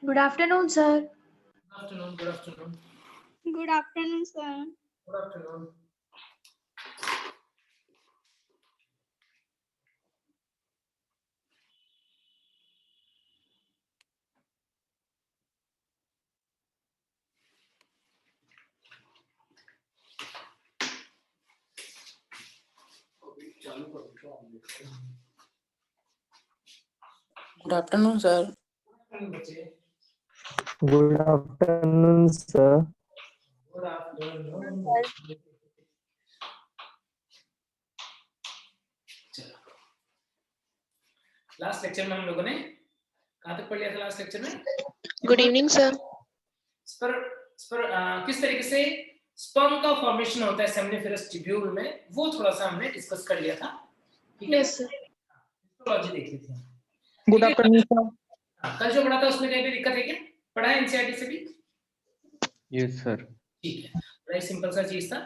Good afternoon, sir. Good afternoon. Good afternoon. Good afternoon, sir. Good afternoon. Good afternoon, sir. Good afternoon, sir. Good afternoon. Last lecture में हम लोगों ने कहाँ तक पढ़ लिया था? लास्ट लेक्चर में गुड इवनिंग सर। किस तरीके से स्पर्म का फॉर्मेशन होता है सेमिनिफेरस ट्यूब्यूल में, वो थोड़ा सा हमने डिस्कस कर लिया था। ठीक है, हिस्टोलॉजी देख ली थी। Good afternoon sir. कल जो पढ़ा था उसमें कहीं पे दिक्कत है क्या? पढ़ा है एनसीईआरटी से भी? Yes sir. ठीक है, बड़ा सिंपल सा चीज था।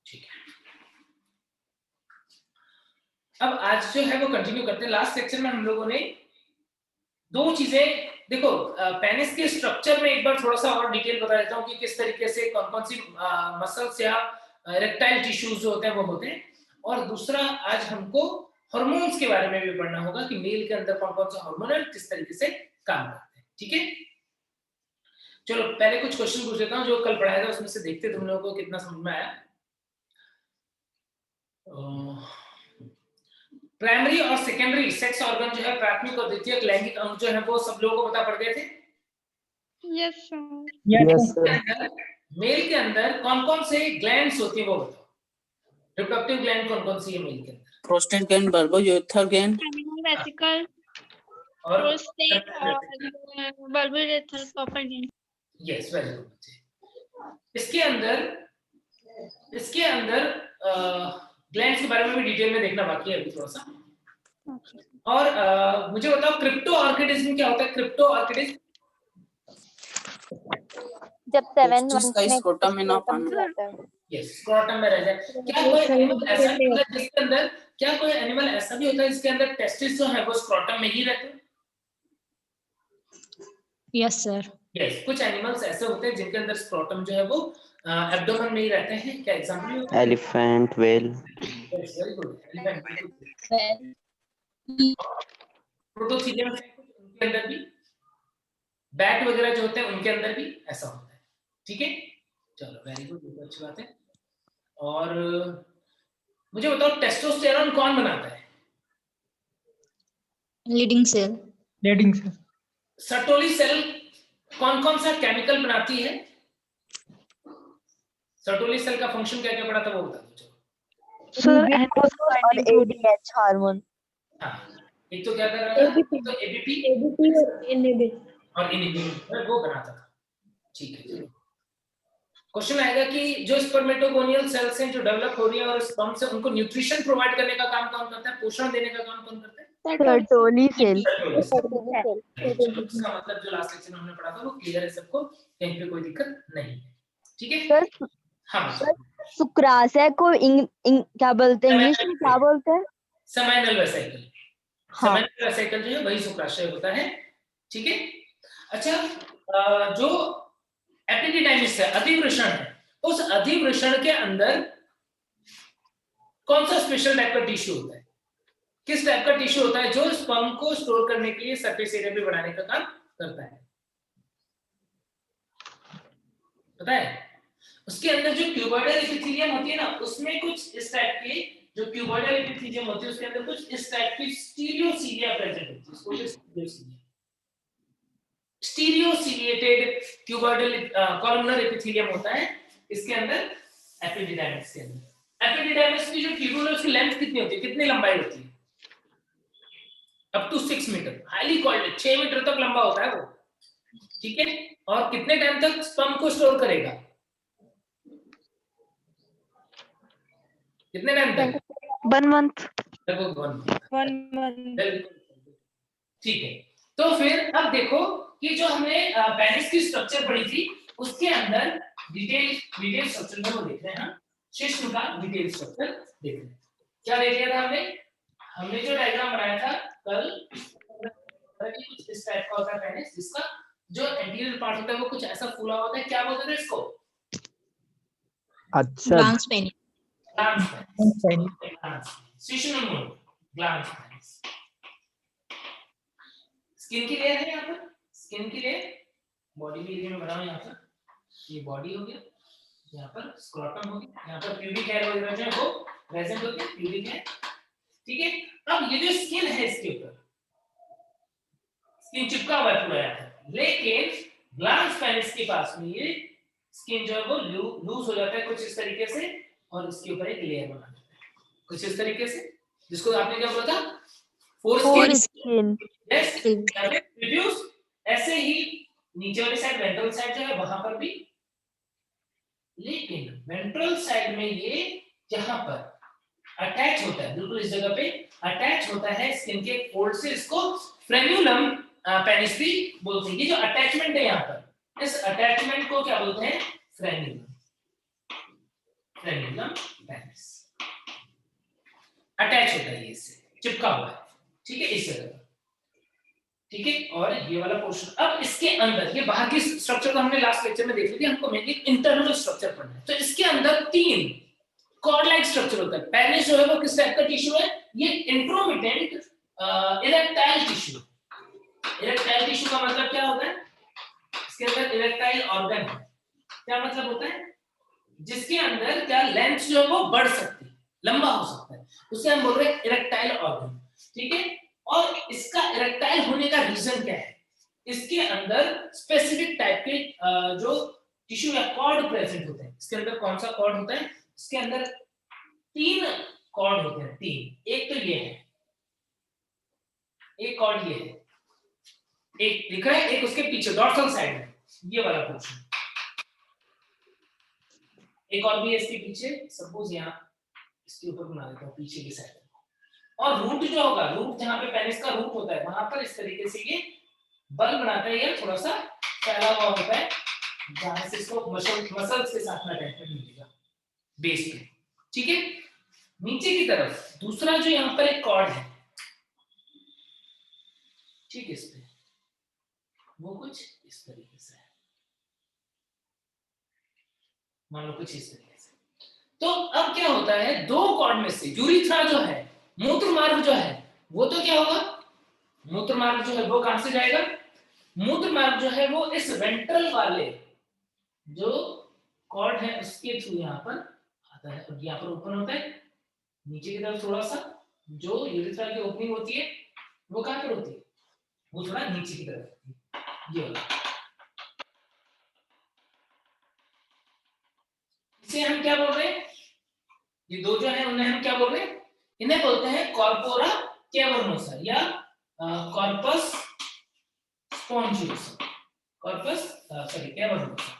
ठीक है, अब आज जो है वो कंटिन्यू करते हैं। लास्ट सेक्शन में हम लोगों ने दो चीजें देखो, पेनिस के स्ट्रक्चर में एक बार थोड़ा सा और डिटेल बता देता हूँ कि किस तरीके से कौन कौन सी मसल्स या इरेक्टाइल टिश्यूज जो होते हैं वो होते हैं। और दूसरा आज हमको हार्मोन्स के बारे में भी पढ़ना होगा कि मेल के अंदर कौन कौन सा हार्मोन है, किस तरीके से काम करते हैं। ठीक है, चलो पहले कुछ क्वेश्चन पूछ लेता हूँ जो कल पढ़ाया था, उसमें से देखते तुम लोगों को कितना समझ में आया। प्राइमरी और सेकेंडरी सेक्स ऑर्गन जो है, प्राथमिक और द्वितीयक लैंगिक अंग जो है वो सब लोगों को पता पड़ गए थे? Yes sir. Yes sir. Male के अंदर कौन कौन से ग्लैंड्स होती है वो बताओ। रिप्रोडक्टिव ग्लैंड कौन कौन सी है मेल के अंदर? Prostate gland, bulbourethral gland seminal vesicle, और प्रोस्टेट और bulbourethral proper gland. Yes, very good बच्चे। इसके अंदर ग्लैंड्स के बारे में भी डिटेल में देखना बाकी है अभी थोड़ा सा। और मुझे बताओ क्रिप्टो ऑर्किडिज्म क्या होता है? क्रिप्टो ऑर्किडिज्म जब 7 मंथ का में स्क्रोटम में ना पाना। रहता है। यस, स्क्रॉटम में रह जाए। क्या कोई एनिमल ऐसा भी होता है जिसके अंदर, क्या कोई एनिमल ऐसा भी होता है जिसके अंदर टेस्टिस जो है वो स्क्रॉटम में ही रहते हैं? Yes, sir. यस, कुछ एनिमल्स ऐसे होते हैं जिनके अंदर स्क्रॉटम जो है वो एब्डोमेन में ही रहते हैं। क्या example? Elephant, whale. Yes, very good. Elephant, prototherium उनके अंदर भी, बैट वगैरह जो होते हैं उनके अंदर भी ऐसा होता है। ठीक है, चलो वेरी गुड, बहुत अच्छी बात है। और मुझे बताओ टेस्टोस्टेरोन कौन बनाता है? Leading cell. Leading sir. Sertoli cell कौन कौन सा केमिकल बनाती है? सर्टोली सेल का फंक्शन क्या क्या पड़ा था वो बता दो। चलो सर और एडीएच हार्मोन। हाँ, एक तो क्या कर रहा था? तो एबीपी और इनहिबिन वो बनाता था। ठीक है, चलो क्वेश्चन आएगा कि जो स्पर्मेटोगोनियल सेल्स हैं जो डेवलप हो रही है और स्पर्म से उनको न्यूट्रिशन प्रोवाइड करने का काम कौन करता है? पोषण देने का काम कौन करता है? Sertoli cell. इसका मतलब जो लास्ट लेक्चर में हमने पढ़ा था वो क्लियर है सबको, कहीं पे कोई दिक्कत नहीं है। ठीक है सर हाँ, शुक्राशय को क्या बोलते हैं इंग्लिश में, क्या बोलते हैं? Seminal vesicle. हाँ। सेमाइनल वेसिकल जो है वही शुक्राशय होता है। ठीक है, अच्छा जो एपिडिडाइमिस है, अधिवृषण है, उस अधिवृषण के अंदर कौन सा स्पेशल टाइप का टिश्यू होता है? किस टाइप का टिश्यू होता है जो स्पर्म को स्टोर करने के लिए सरफेस एरिया पे बढ़ाने का काम करता है? पता है? उसके अंदर जो क्यूबॉइडल एपिथेलियम होती है ना, उसमें कुछ इस टाइप के जो क्यूबॉइडल एपिथेलियम होती है उसके अंदर कुछ इस टाइप की स्टीरियोसीलिया प्रेजेंट होती है। इसको स्टीरियोसीलिया, स्टीरियोसीलिएटेड क्यूबॉइडल कॉलमनर एपिथेलियम होता है इसके अंदर, एपिडिडाइमिस के अंदर। एपिडिडाइमिस की जो ट्यूब्यूल है उसकी लेंथ कितनी होती है, कितनी लंबाई होती है? Up to 6 metre, highly called 6 metre तक लंबा होता है वो। ठीक है, और कितने टाइम तक स्पर्म को स्टोर करेगा? कितने टाइम तक? 1 मंथ। लगभग 1 मंथ। ठीक है, तो फिर अब देखो कि जो हमने पेनिस की स्ट्रक्चर पढ़ी थी उसके अंदर डिटेल स्ट्रक्चर में वो देख रहे हैं। शिश्न का डिटेल स्ट्रक्चर देख रहे हैं। क्या देख लिया था हमने? हमने जो डायग्राम बनाया था कल, कुछ इस टाइप का होता है पेनिस, जिसका जो एंटीरियर पार्ट होता है वो कुछ ऐसा फूला होता है, क्या बोलते थे इसको? अच्छा glans penis. Glans Glans penis. Penis, सिशुनम ग्लांस पेनिस। स्किन की लेयर है यहाँ पर, स्किन की लेयर बॉडी के एरिया में बना हुआ यहाँ पर, ये बॉडी हो गया, यहाँ पर स्क्रोटम हो गया, यहाँ पर प्यूबिक हेयर वगैरह जो है वो प्रेजेंट होते हैं, प्यूबिक हेयर, ठीक है। अब ये जो स्किन है इसके ऊपर स्किन चिपका हुआ है पूरा यहाँ पर, लेकिन ग्लांस पेनिस के पास में ये स्किन जो है वो लूज हो जाता है कुछ इस तरीके से, और इसके ऊपर एक लेयर बना देता है कुछ इस तरीके से, जिसको आपने क्या बोला था? Foreskin. Yes, reduce. ऐसे ही नीचे वाली साइड वेंट्रल साइड जो है वहां पर भी, लेकिन वेंट्रल साइड में ये यहाँ पर अटैच होता है, बिल्कुल इस जगह पे अटैच होता है स्किन के फोल्ड से, इसको फ्रेन्यूलम पेनिस भी बोलते हैं। ये जो अटैचमेंट है यहाँ पर, इस अटैचमेंट को क्या बोलते हैं? फ्रेन्यूलम, फ्रेन्यूलम पेनिस अटैच होता है, ये इससे चिपका हुआ है, ठीक है, इस जगह, ठीक है। और ये वाला पोर्शन, अब इसके अंदर ये बाहर की स्ट्रक्चर तो हमने लास्ट लेक्चर में देख ली थी, हमको मेनली इंटरनल स्ट्रक्चर पढ़ना है। तो इसके अंदर 3 कॉर्ड लाइक स्ट्रक्चर होता है। पेनिस जो है वो किस टाइप का टिश्यू है? ये intromittent erectile tissue. Erectile tissue का मतलब क्या होता है? इसके अंदर इरेक्टाइल ऑर्गन है। क्या मतलब होता है? जिसके अंदर क्या लेंथ जो है वो बढ़ सकती है, लंबा हो सकता है, उसे हम बोल रहे हैं इरेक्टाइल ऑर्गन, ठीक है। और इसका इरेक्टाइल होने का रीजन क्या है? इसके अंदर स्पेसिफिक टाइप के जो टिश्यू या कॉर्ड प्रेजेंट होते हैं। इसके अंदर कौन सा कॉर्ड होता है? इसके अंदर 3 कॉर्ड होते हैं, 3। एक तो ये है, एक कॉर्ड ये है, एक दिख रहा है, एक उसके पीछे डॉर्सल साइड में ये वाला पोर्शन, एक और भी है इसके पीछे, सपोज यहाँ इसके ऊपर बना देता हूँ पीछे की साइड। और रूट जो होगा, रूट जहाँ पे पेनिस का रूट होता है वहां पर इस तरीके से ये बल बनाता है, ये थोड़ा सा फैला हुआ होता है, जहां से इसको मसल्स के साथ में अटैचमेंट मिलेगा बेस पे, ठीक है। नीचे की तरफ दूसरा जो यहाँ पर एक कॉर्ड है, ठीक है, इस पे वो कुछ इस तरीके से है, मान लो कुछ इस तरीके से। तो अब क्या होता है, 2 कॉर्ड में से यूरिथ्रा जो है, मूत्र मार्ग जो है, वो तो क्या होगा? मूत्र मार्ग जो है वो कहां से जाएगा? मूत्र मार्ग जो है वो इस वेंट्रल वाले जो कॉर्ड है उसके थ्रू यहाँ पर आता है, और यहाँ पर ओपन होता है नीचे की तरफ थोड़ा सा। जो यूरिथ्रा की ओपनिंग होती है वो कहां पर होती है? वो थोड़ा नीचे की तरफ होती है, ये वाला। इसे हम क्या बोल रहे हैं? ये 2 जो है उन्हें हम क्या बोल रहे हैं? इन्हें बोलते हैं कॉर्पोरा कैवर्नोसा या कॉर्पस स्पॉन्जियोसा, कॉर्पस सॉरी कैवर्नोसा।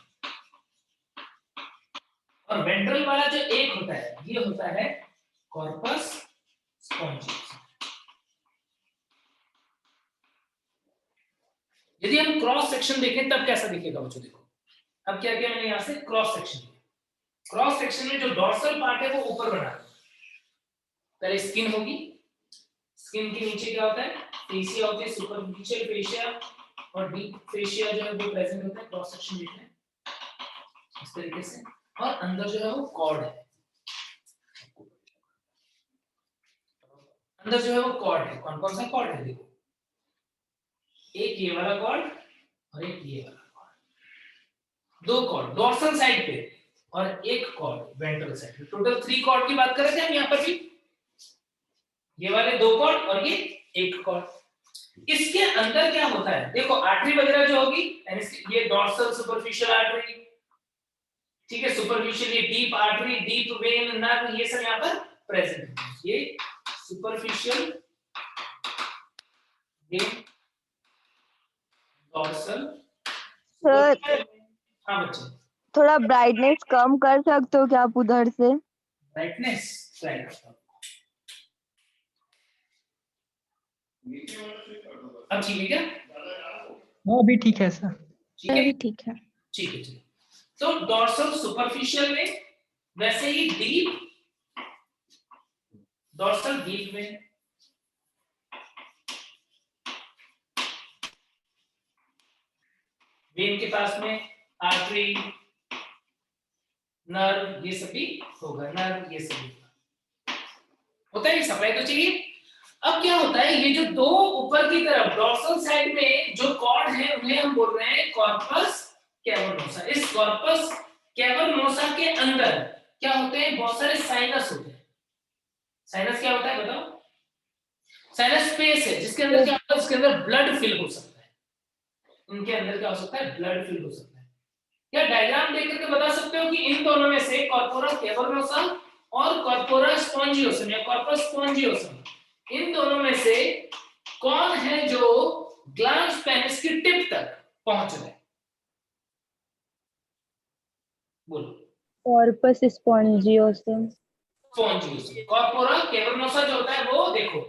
और वेंट्रल वाला जो एक होता है ये होता है कॉर्पस स्पॉन्जियोसा। यदि हम क्रॉस सेक्शन देखें तब कैसा दिखेगा बच्चों? देखो अब क्या किया मैंने, यहाँ से क्रॉस सेक्शन लिया। क्रॉस सेक्शन में जो डॉर्सल पार्ट है वो ऊपर बना है, पहले स्किन होगी, स्किन के नीचे क्या होता है? फेशिया होती है, सुपरफिशियल फेशिया और डीप फेशिया जो है वो प्रेजेंट होता है। क्रॉस सेक्शन देखना है इस तरीके से, और अंदर जो है वो कॉर्ड है, अंदर जो है वो कॉर्ड है। कौन कौन सा कॉर्ड है? देखो, एक ये वाला कॉर्ड और एक ये वाला कॉर्ड, 2 कॉर्ड डॉर्सल साइड पे और एक कॉर्ड वेंट्रल साइड पे। टोटल 3 कॉर्ड की बात कर रहे थे हम यहाँ पर भी, ये वाले 2 कॉर्ड और ये एक कॉर्ड। इसके अंदर क्या होता है? देखो आर्टरी वगैरह जो होगी, ये डॉर्सल सुपरफिशियल आर्टरी, ठीक है, सुपरफिशियल ये deep artery, deep vein, nerve, ये सब यहाँ पर प्रेजेंट है। ये सुपरफिशियल वेन, डॉर्सल। सर हाँ बच्चे, थोड़ा ब्राइटनेस कम कर सकते हो क्या आप उधर से? ब्राइटनेस ट्राई करता हूं। अब ठीक है क्या? वो भी ठीक है सर। ठीक है, अभी ठीक है। ठीक है, ठीक है। तो डॉर्सल सुपरफिशियल में, वैसे ही डीप डॉर्सल डीप में, वेन के पास में आर्टरी, नर्व, ये सभी होगा, नर्व ये सभी होता है, सप्लाई तो चाहिए। अब क्या होता है, ये जो दो ऊपर की तरफ डॉर्सल साइड में जो कॉर्ड है उन्हें हम बोल रहे हैं कॉर्पस कैवर्नोसा। इस कॉर्पस कैवर्नोसा के अंदर क्या होते हैं, बहुत सारे साइनस होते हैं। साइनस क्या होता है बताओ? साइनस स्पेस है जिसके अंदर क्या होता है, इसके अंदर ब्लड फिल हो सकता है। इनके अंदर क्या हो सकता है, ब्लड फिल हो सकता है। क्या डायग्राम देख करके बता सकते हो कि इन दोनों में से कॉर्पोरा कैवर्नोसा और कॉर्पोरा स्पॉन्जियोसम या कॉर्पस स्पॉन्जियोसम, इन दोनों में से कौन है जो ग्लैंड्स पेनिस की टिप तक पहुंच रहा है? बोलो। Corpus spongiosum. Spongiosum. Corpora cavernosa जो होता है वो देखो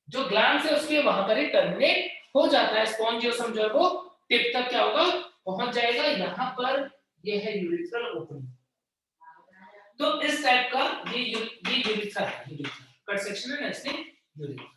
जो ग्लैंड्स है उसके वहां पर ही टर्मिनेट हो जाता है। स्पॉन्जियोसम जो है वो टिप तक क्या होगा, पहुंच जाएगा। यहाँ पर ये है यूरिथ्रल ओपनिंग। तो इस टाइप का ये यूरिथ्रा है, यूरिथ्रा कट सेक्शन है नेक्स्ट यूरिथ्रा।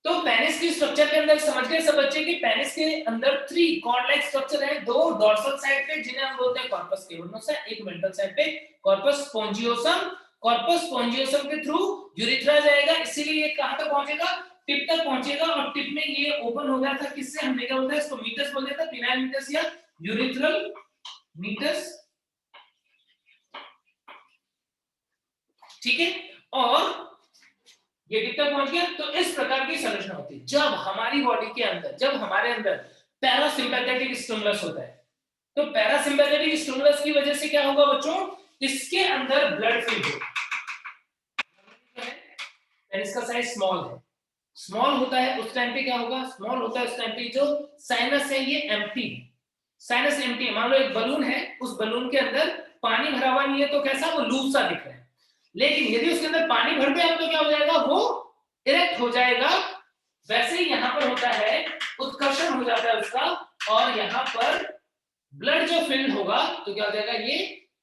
तो पेनिस की स्ट्रक्चर के अंदर समझ गए सब बच्चे कि पेनिस के अंदर 3 कॉर्ड लाइक स्ट्रक्चर है, 2 डॉर्सल साइड पे जिन्हें हम बोलते हैं कॉर्पस कैवर्नोसा, एक वेंट्रल साइड पे कॉर्पस स्पॉन्जियोसम। कॉर्पस स्पॉन्जियोसम के थ्रू यूरिथ्रा जाएगा, इसीलिए ये कहां तक पहुंचेगा, टिप तक पहुंचेगा। और टिप में ये ओपन हो गया था किससे, हमने क्या बोलते हैं इसको मीटस बोल देता, पिनाइल मीटस या यूरिथ्रल मीटस, ठीक है। और ये टिप तक पहुंच गया। तो इस प्रकार की संरचना होती है। जब हमारी बॉडी के अंदर, जब हमारे अंदर पैरासिम्पैथेटिक स्टिमुलस होता है, तो पैरासिम्पैथेटिक स्टिमुलस की वजह से क्या होगा बच्चों, इसके अंदर ब्लड फ्लो होगा। इसका साइज स्मॉल है, स्मॉल होता है उस टाइम पे क्या होगा, स्मॉल होता है उस टाइम पे जो साइनस है ये एम्प्टी है, साइनस एम्प्टी है। मान लो एक बलून है, उस बलून के अंदर पानी भरा हुआ नहीं है तो कैसा, वो लूज सा दिख रहा है। लेकिन यदि उसके अंदर पानी भर गया तो क्या हो जाएगा, वो इरेक्ट हो जाएगा। वैसे ही यहाँ पर होता है, उत्कर्षण हो जाता है उसका, और यहाँ पर ब्लड जो फिल्ड होगा तो क्या हो जाएगा, ये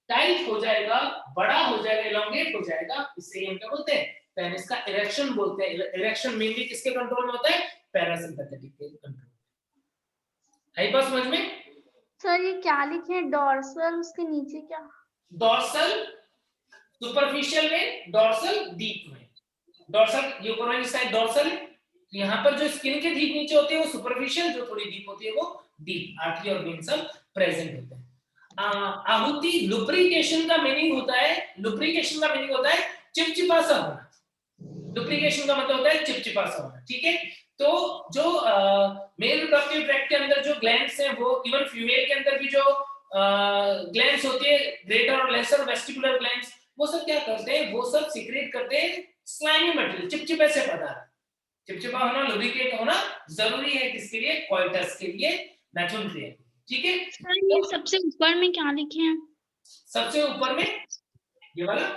टाइट हो जाएगा, बड़ा हो जाएगा, इलोंगेट हो जाएगा। इससे हम क्या बोलते हैं, पेनिस का इरेक्शन बोलते हैं। इरेक्शन मेनली किसके कंट्रोल में होता है, पैरासिम्पैथेटिक के कंट्रोल। आई बात समझ में? सर ये क्या लिखे हैं, डॉर्सल, उसके नीचे क्या? डॉर्सल सुपरफिशियल में, डॉर्सल डीप में। डॉर्सल ये ऊपर वाली साइड डॉर्सल है, तो यहाँ पर जो स्किन के ठीक नीचे होती है वो सुपरफिशियल, जो थोड़ी डीप होती है वो डीप। आर्टरी और वेन सब प्रेजेंट होते हैं। आहुति लुब्रिकेशन का मीनिंग होता है, लुब्रिकेशन का मीनिंग होता है चिपचिपा सा होना। लुब्रिकेशन का मतलब होता है चिपचिपा सा होना, ठीक है। तो जो मेल रिप्रोडक्टिव ट्रैक्ट के अंदर जो ग्लैंड्स हैं, वो इवन फीमेल के अंदर भी जो ग्लैंड्स होती है, ग्रेटर और लेसर वेस्टिबुलर ग्लैंड्स, वो सब क्या करते हैं, वो सब सीक्रेट करते हैं स्लाइमी मटेरियल, चिपचिपे से पदार्थ। चिपचिपा होना, लुब्रिकेट होना जरूरी है किसके लिए, कोइटस के लिए, नेचुरल क्रिया, ठीक है। सर ये सबसे ऊपर में क्या लिखे हैं? सबसे ऊपर में ये वाला,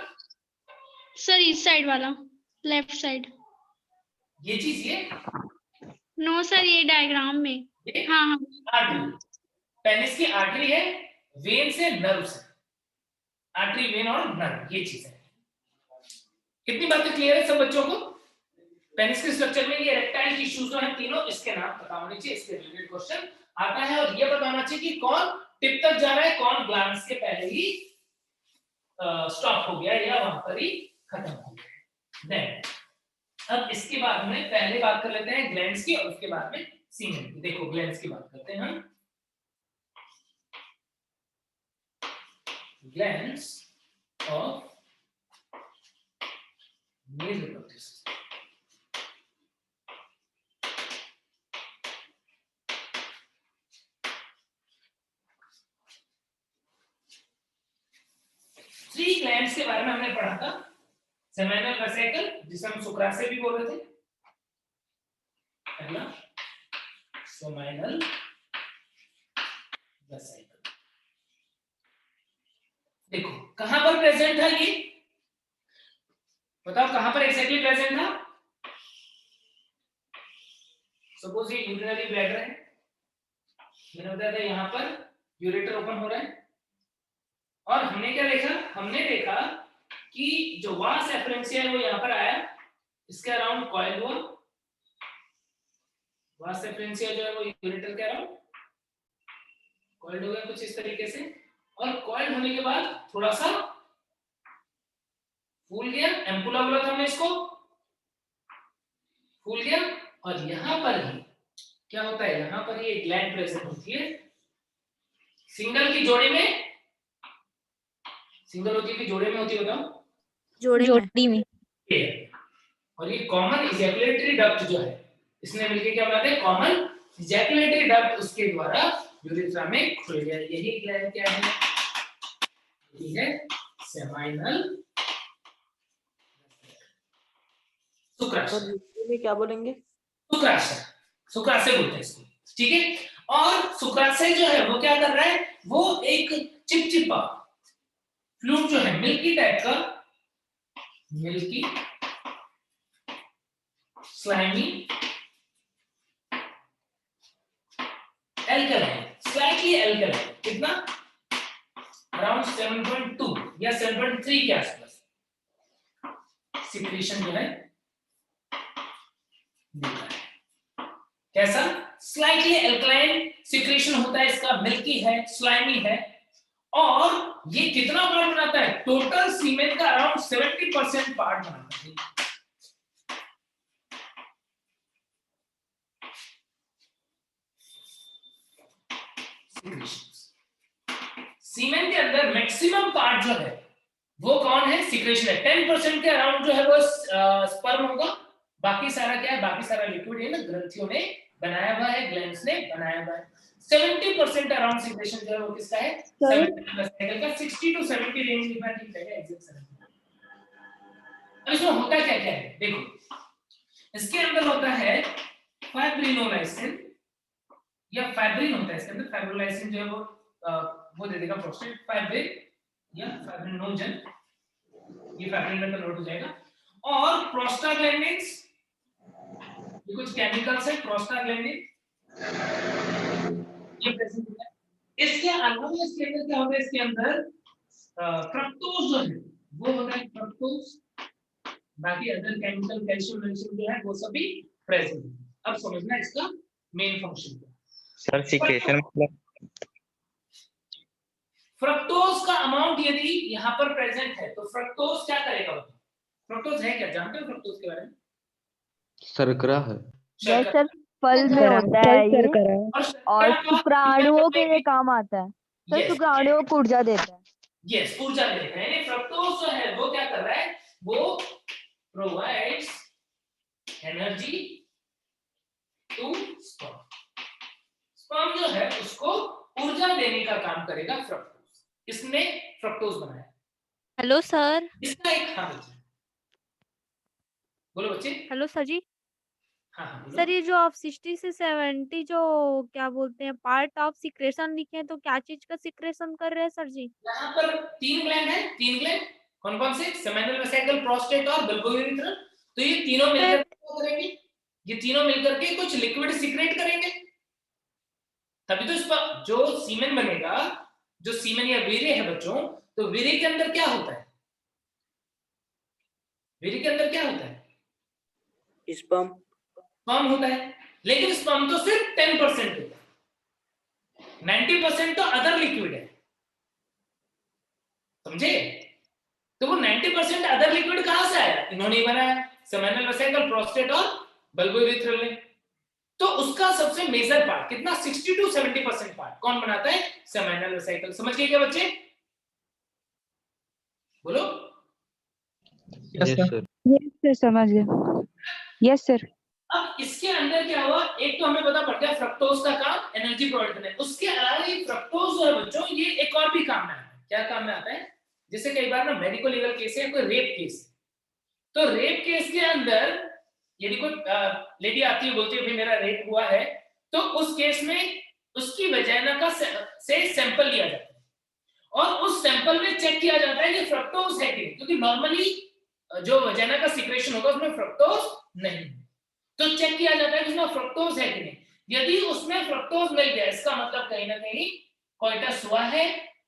सर इस साइड वाला, लेफ्ट साइड। ये चीज, ये नो सर ये डायग्राम में। ये हाँ हाँ आर्टरी, पेनिस की आर्टरी है, वेन से नर्व से, आर्टरी, वेन और नर्व, ये चीज है। कितनी बातें क्लियर है सब बच्चों को? पेनिस के स्ट्रक्चर में ये रेक्टाइल टिश्यूज जो हैं तीनों, इसके नाम पता होने चाहिए, इसके रिलेटेड क्वेश्चन आता है। और ये बताना चाहिए कि कौन टिप तक जा रहा है, कौन ग्लैंड्स के पहले ही स्टॉप हो गया या वहां पर ही खत्म हो गया। देन अब इसके बाद में पहले बात कर लेते हैं ग्लैंड्स की, और उसके बाद में सीमेन की। देखो ग्लैंड्स की बात करते हैं हम। Glands of male reproductive system. Three glands के बारे में हमने पढ़ा था। सेमिनल वेसिकल, जिसे हम शुक्राशय भी बोल रहे थे, पहला सेमिनल वेसिकल। देखो कहां पर प्रेजेंट है, ये बताओ कहां पर एग्जैक्टली प्रेजेंट था। सपोज ये यूरिनरी ब्लैडर है, मैंने बताया था यहाँ पर यूरेटर ओपन हो रहा है, और हमने क्या देखा, हमने देखा कि जो वास एफरेंसिया है वो यहाँ पर आया, इसके अराउंड कॉइल हुआ। वास एफरेंसिया जो है वो यूरेटर के अराउंड कॉइल्ड हो गया कुछ इस तरीके से, और कॉइल्ड होने के बाद थोड़ा सा फूल गया, एम्पुला बोला था हमने इसको, फूल गया, और यहां पर ही क्या होता है, यहां पर ये ग्लैंड प्रेजेंट होती है सिंगल की जोड़े में, सिंगल होती है कि जोड़े में होती है बताओ, जोड़ी में। ये और ये कॉमन इजैकुलेटरी डक्ट जो है इसने मिलके क्या बनाते हैं, कॉमन इजैकुलेटरी डक्ट, उसके द्वारा यूरेथ्रा में खुल गया। यही ग्लैंड क्या है, यही है सेमाइनल शुक्राशय। में क्या बोलेंगे? शुक्राशय, शुक्राशय बोलते हैं इसको, ठीक है। और शुक्राशय जो है वो क्या कर रहा है, वो एक चिपचिपा फ्लूइड जो है मिल्की टाइप का, milky slimy alkaline, slightly alkaline, कितना अराउंड 7.2 या 7.3 के आसपास सिक्रीशन जो है देता है। कैसा, स्लाइटली एल्कलाइन सिक्रीशन होता है इसका, मिल्की है, स्लाइमी है, और ये कितना पार्ट बनाता है, टोटल सीमेन का अराउंड 70% पार्ट बनाता है। सीमेन के अंदर मैक्सिमम पार्ट जो है वो कौन है, सिक्रेशन है। 10% के अराउंड जो है वो स्पर्म होगा, बाकी सारा क्या है, बाकी सारा लिक्विड है ना, ग्रंथियों ने बनाया हुआ है, ग्लैंड्स ने बनाया हुआ है। 70% अराउंड सिक्रेशन जो है वो किसका है, साइकिल का 60 टू 70 रेंज में ठीक है एग्जैक्ट। अब इसमें होता क्या क्या है देखो, इसके अंदर होता है फाइब्रिनोलाइसिन या फाइब्रिन होता है इसके अंदर, फाइब्रोलाइसिन जो है वो दे देगा प्रोस्टेट, फाइब्रिन या फाइब्रिनोजन, ये फाइब्रिन में कन्वर्ट हो जाएगा। और प्रोस्टाग्लैंडिन्स, ये कुछ केमिकल्स है प्रोस्टाग्लैंडिन, ये प्रेजेंट होता है। इसके अलावा इसके अंदर क्या होता है, इसके अंदर फ्रक्टोज जो है वो होता है फ्रक्टोज, बाकी अदर केमिकल कैल्शियम मैग्नीशियम जो है वो सभी प्रेजेंट है। अब समझना इसका मेन फंक्शन क्या है। सर सिक्रेशन मतलब फ्रक्टोज का अमाउंट यदि यहाँ पर प्रेजेंट है तो फ्रक्टोज क्या करेगा, फ्रक्टोज है क्या, जानते हो फ्रक्टोज के बारे में? शर्करा है। यस सर, फल में होता है ये, और शर्करा का शुक्राणुओं के लिए काम आता है सर, Yes. शुक्राणुओं को ऊर्जा देता है। यस, ऊर्जा देता है। फ्रक्टोज जो है वो क्या कर रहा है, वो provides energy to sperm, sperm जो है उसको ऊर्जा देने का काम करेगा फ्रक्टोज, इसने फ्रक्टोज बनाया। Hello sir. इसका एक, हाँ बच्चे बोलो बच्चे। हेलो सर जी। हाँ बोलो। सर ये जो आप 60 से 70 जो क्या बोलते हैं पार्ट ऑफ सिक्रेशन लिखे हैं, तो क्या चीज का सिक्रेशन कर रहे हैं सर जी? यहाँ पर 3 ग्लैंड है, 3 ग्लैंड कौन कौन से, सेमिनल वेसिकल, प्रोस्टेट और बल्बोयूरेथ्रल। तो ये तीनों मिलकर क्या करेंगे, ये तीनों मिलकर के कुछ लिक्विड सीक्रेट करेंगे, तभी तो इस पर जो सीमेन बनेगा, जो सीमेन या वीर्य है बच्चों, तो वीर्य के अंदर क्या होता है, वीर्य के अंदर क्या होता है, स्पर्म। स्पर्म होता है, लेकिन स्पर्म तो सिर्फ 10% होता है, 90% तो अदर लिक्विड है, समझे? तो वो 90% अदर लिक्विड कहां से आया, इन्होंने ही बनाया, सेमिनल वेसिकल, प्रोस्टेट और बल्बोयूरेथ्रल ने। तो उसका सबसे मेजर पार्ट कितना, 60 टू 70% पार्ट कौन बनाता है, सेमिनल वेसिकल। समझ गए क्या बच्चे, बोलो। Yes sir. यस सर, समझ गए। Yes sir. अब इसके अंदर क्या हुआ, एक तो हमें पता पड़ गया फ्रक्टोज का काम एनर्जी प्रोवाइड करना है, उसके अलावा ये फ्रक्टोज जो है बच्चों, ये एक और भी काम में आता है। क्या काम में आता है, जैसे कई बार ना मेडिकल लीगल केस है, कोई रेप केस, तो रेप केस के अंदर यदि कोई लेडी आती है बोलती है भाई मेरा रेप हुआ है, तो उस केस में उसकी वजाइना का से सैंपल लिया जाता है और उस सैंपल में चेक किया जाता है कि फ्रक्टोज है कि नहीं, क्योंकि नॉर्मली जो वजाइना का सिक्रेशन होगा उसमें फ्रक्टोज नहीं है, तो चेक किया जाता है कि उसमें फ्रक्टोज है कि नहीं। यदि उसमें फ्रक्टोज मिल गया, इसका मतलब कहीं ना कहीं कोइटस हुआ है,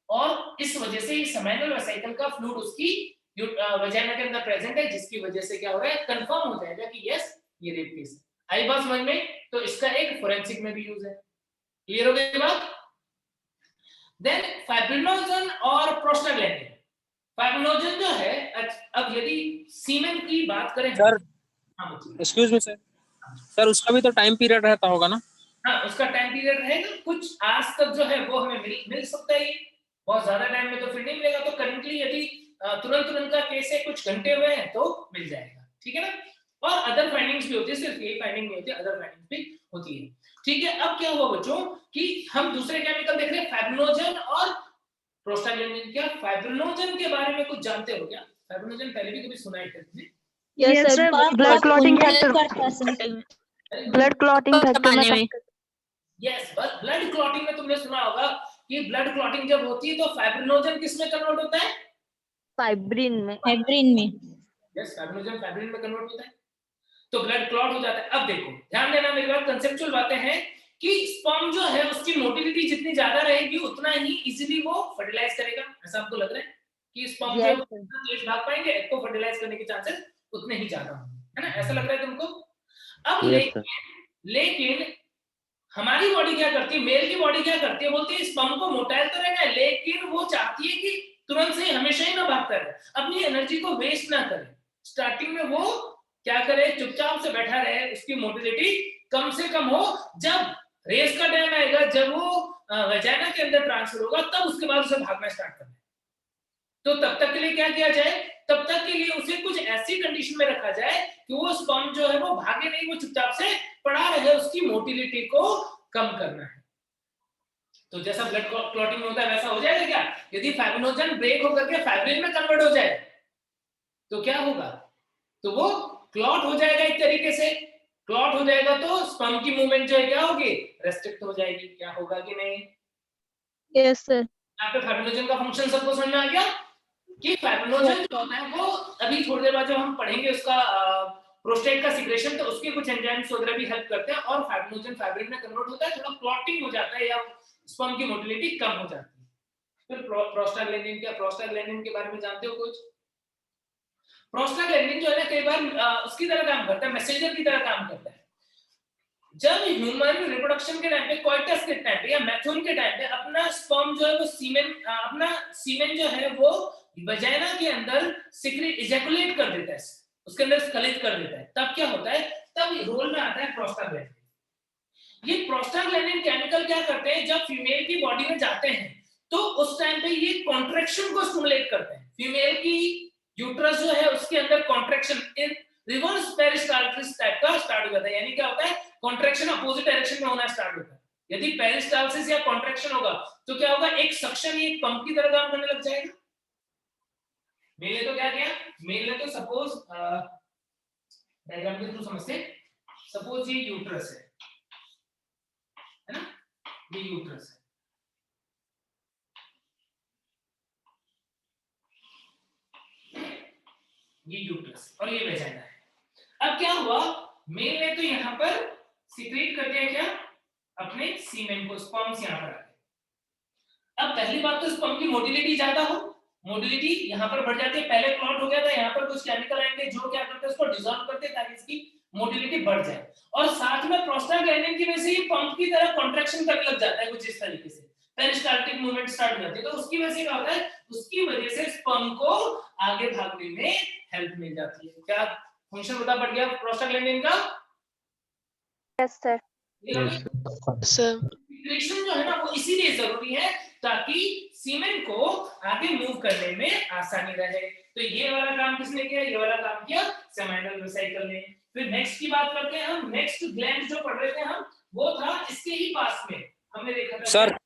और इस वजह से ये सेमिनल वेसिकल का फ्लूइड उसकी वजाइना के अंदर प्रेजेंट है, जिसकी वजह से क्या हो रहा है, कंफर्म हो जाएगा कि यस ये रेप केस है। आई बात समझ में? तो इसका एक फोरेंसिक में भी यूज है। क्लियर हो गई बात? देन फाइब्रिनोजन और प्रोस्टाग्लैंडिन। फाइब्रिनोजन जो है, अब यदि सीमेन की बात करें सर, हाँ बच्चे, एक्सक्यूज मी सर, सर उसका भी तो टाइम पीरियड रहता होगा ना? हाँ उसका टाइम पीरियड रहेगा, कुछ आवर्स तक जो है वो हमें मिल सकता है, बहुत ज्यादा टाइम में तो फिर नहीं मिलेगा। तो करंटली यदि तुरंत का केस है, कुछ घंटे हुए हैं तो मिल जाएगा, ठीक है ना। और अदर फाइंडिंग्स भी होती है, सिर्फ यही फाइंडिंग नहीं होती, अदर फाइंडिंग्स भी होती है, ठीक है। अब क्या हुआ बच्चों कि हम दूसरे केमिकल देख रहे हैं, फाइब्रिनोजन और प्रोस्टाग्लैंडिन। क्या फाइब्रिनोजन के बारे में कुछ जानते हो क्या? फाइब्रिनोजन पहले भी कभी सुना है क्या? Yes sir, blood clotting factor, blood clotting factor में यस, बस ब्लड क्लॉटिंग में तुमने सुना होगा कि ब्लड क्लॉटिंग जब होती है तो फाइब्रिनोजन किस में कन्वर्ट होता है? फाइब्रिन में। यस, फाइब्रिनोजन फाइब्रिन में कन्वर्ट होता है, तो ब्लड क्लॉट हो जाता है। अब देखो, ध्यान देना मेरी बात, कंसेप्चुअल बातें हैं कि स्पर्म जो है उसकी मोटिलिटी जितनी ज्यादा रहेगी उतना ही इजीली वो फर्टिलाइज करेगा। ऐसा आपको लग रहा है कि स्पर्म जो उतना तेज भाग पाएंगे, एग को फर्टिलाइज करने के चांसेस उतने ही ज्यादा होंगे, है ना? ऐसा लग रहा है तुमको? अब लेकिन हमारी बॉडी क्या करती है, मेल की बॉडी क्या करती है, बोलती है स्पर्म को मोटाइल तो रहना है, लेकिन वो चाहती है कि तुरंत से हमेशा ही ना भागता रहे, अपनी एनर्जी को वेस्ट ना करे। स्टार्टिंग में वो क्या करे, चुपचाप से बैठा रहे, उसकी मोटिलिटी कम से कम हो। जब रेस का टाइम आएगा, जब वो वजाइना के अंदर ट्रांसफर होगा, तब उसके बाद उसे भागना स्टार्ट करना है। तो तब तक के लिए क्या किया जाए, तब तक के लिए उसे कुछ ऐसी कंडीशन में रखा जाए कि वो स्पर्म जो है वो भागे नहीं, वो चुपचाप से पड़ा रहे, उसकी मोटिलिटी को कम करना है। तो जैसा ब्लड क्लॉटिंग होता है वैसा हो जाएगा क्या? यदि फाइब्रिनोजन ब्रेक होकर के फाइब्रिन में कन्वर्ट हो जाए तो क्या होगा, तो वो क्लॉट हो जाएगा, एक तरीके से क्लॉट हो जाएगा, तो स्पर्म की मूवमेंट जो है क्या होगी, रेस्ट्रिक्ट हो जाएगी। क्या होगा कि नहीं? Yes sir. यहाँ पे फाइब्रिनोजन का फंक्शन सबको समझ में आ गया कि फाइब्रिनोजन जो होता है वो अभी थोड़ी देर बाद जब हम पढ़ेंगे उसका प्रोस्टेट का सिक्रेशन, तो उसके कुछ एंजाइम्स वगैरह भी हेल्प करते हैं, और फाइब्रिनोजन फाइब्रिन में कन्वर्ट होता है, थोड़ा क्लॉटिंग हो जाता है या स्पर्म की मोटिलिटी कम हो जाती है। फिर प्रोस्टाग्लैंडिन, क्या प्रोस्टाग्लैंडिन के बारे में जानते हो कुछ? प्रोस्टाग्लैंडिन जो है ना, कई बार उसकी तरह काम करता है, मैसेंजर की तरह काम करता है। जब ह्यूमन रिप्रोडक्शन के टाइम पे, कोइटस के टाइम पे या मैथुन के टाइम पे अपना स्पर्म जो है वो अपना सीमेन जो है वो वजाइना के अंदर सिक्रेट इजैकुलेट कर देता है, उसके अंदर स्खलित कर देता है, तब क्या होता है, तब रोल में आता है प्रोस्टाग्लैंडिन। ये प्रोस्टाग्लैंडिन केमिकल क्या करते हैं, जब फीमेल की बॉडी में जाते हैं तो उस टाइम पे ये कॉन्ट्रैक्शन को स्टिमुलेट करते हैं। फीमेल की यूट्रस जो है उसके अंदर कॉन्ट्रैक्शन रिवर्स पेरिस्टाल्सिस टाइप का स्टार्ट हो जाता है, यानी क्या होता है, कॉन्ट्रैक्शन अपोजिट डायरेक्शन में होना स्टार्ट होता है। यदि पेरिस्टाल्सिस या कॉन्ट्रैक्शन होगा तो क्या होगा, एक सक्शन, एक पंप की तरह काम करने लग जाएगा। मेल ने तो क्या किया, मेल ने तो सपोज डायग्राम के थ्रू समझते, सपोज ये यूट्रस है ना, ये यूट्रस है, ये यूट्रस और ये वेजाइना है। अब क्या हुआ, मेल ने तो यहाँ पर सीक्रेट कर दिया क्या, अपने सीमेन को, स्पर्म्स यहाँ पर आ गए। अब पहली बात तो स्पर्म की मोटिलिटी ज्यादा हो, मोटिलिटी यहाँ पर बढ़ जाती है, पहले क्लॉट हो गया था, यहाँ पर कुछ केमिकल आएंगे जो क्या करते हैं, उसको डिसॉल्व करते हैं ताकि इसकी मोटिलिटी बढ़ जाए, और साथ में प्रोस्टाग्लैंडिन की वजह से ये पंप की तरह कॉन्ट्रैक्शन करने लग जाता है कुछ इस तरीके से, पेरिस्टाल्टिक मूवमेंट स्टार्ट हो जाती है। तो उसकी वजह से क्या होता है, उसकी वजह से स्पर्म को आगे भागने में हेल्प मिल जाती है। क्या फंक्शन बता पड़ गया प्रोस्टाग्लैंडिन का? Yes sir. सिक्रेशन जो है ना वो इसीलिए जरूरी है ताकि सीमेन को आगे मूव करने में आसानी रहे। तो ये वाला काम किसने किया, ये वाला काम किया सेमाइनल वेसिकल ने। फिर नेक्स्ट की बात करते हैं हम, नेक्स्ट ग्लैंड जो पढ़ रहे थे हम वो था इसके ही पास में, हमने देखा था सर।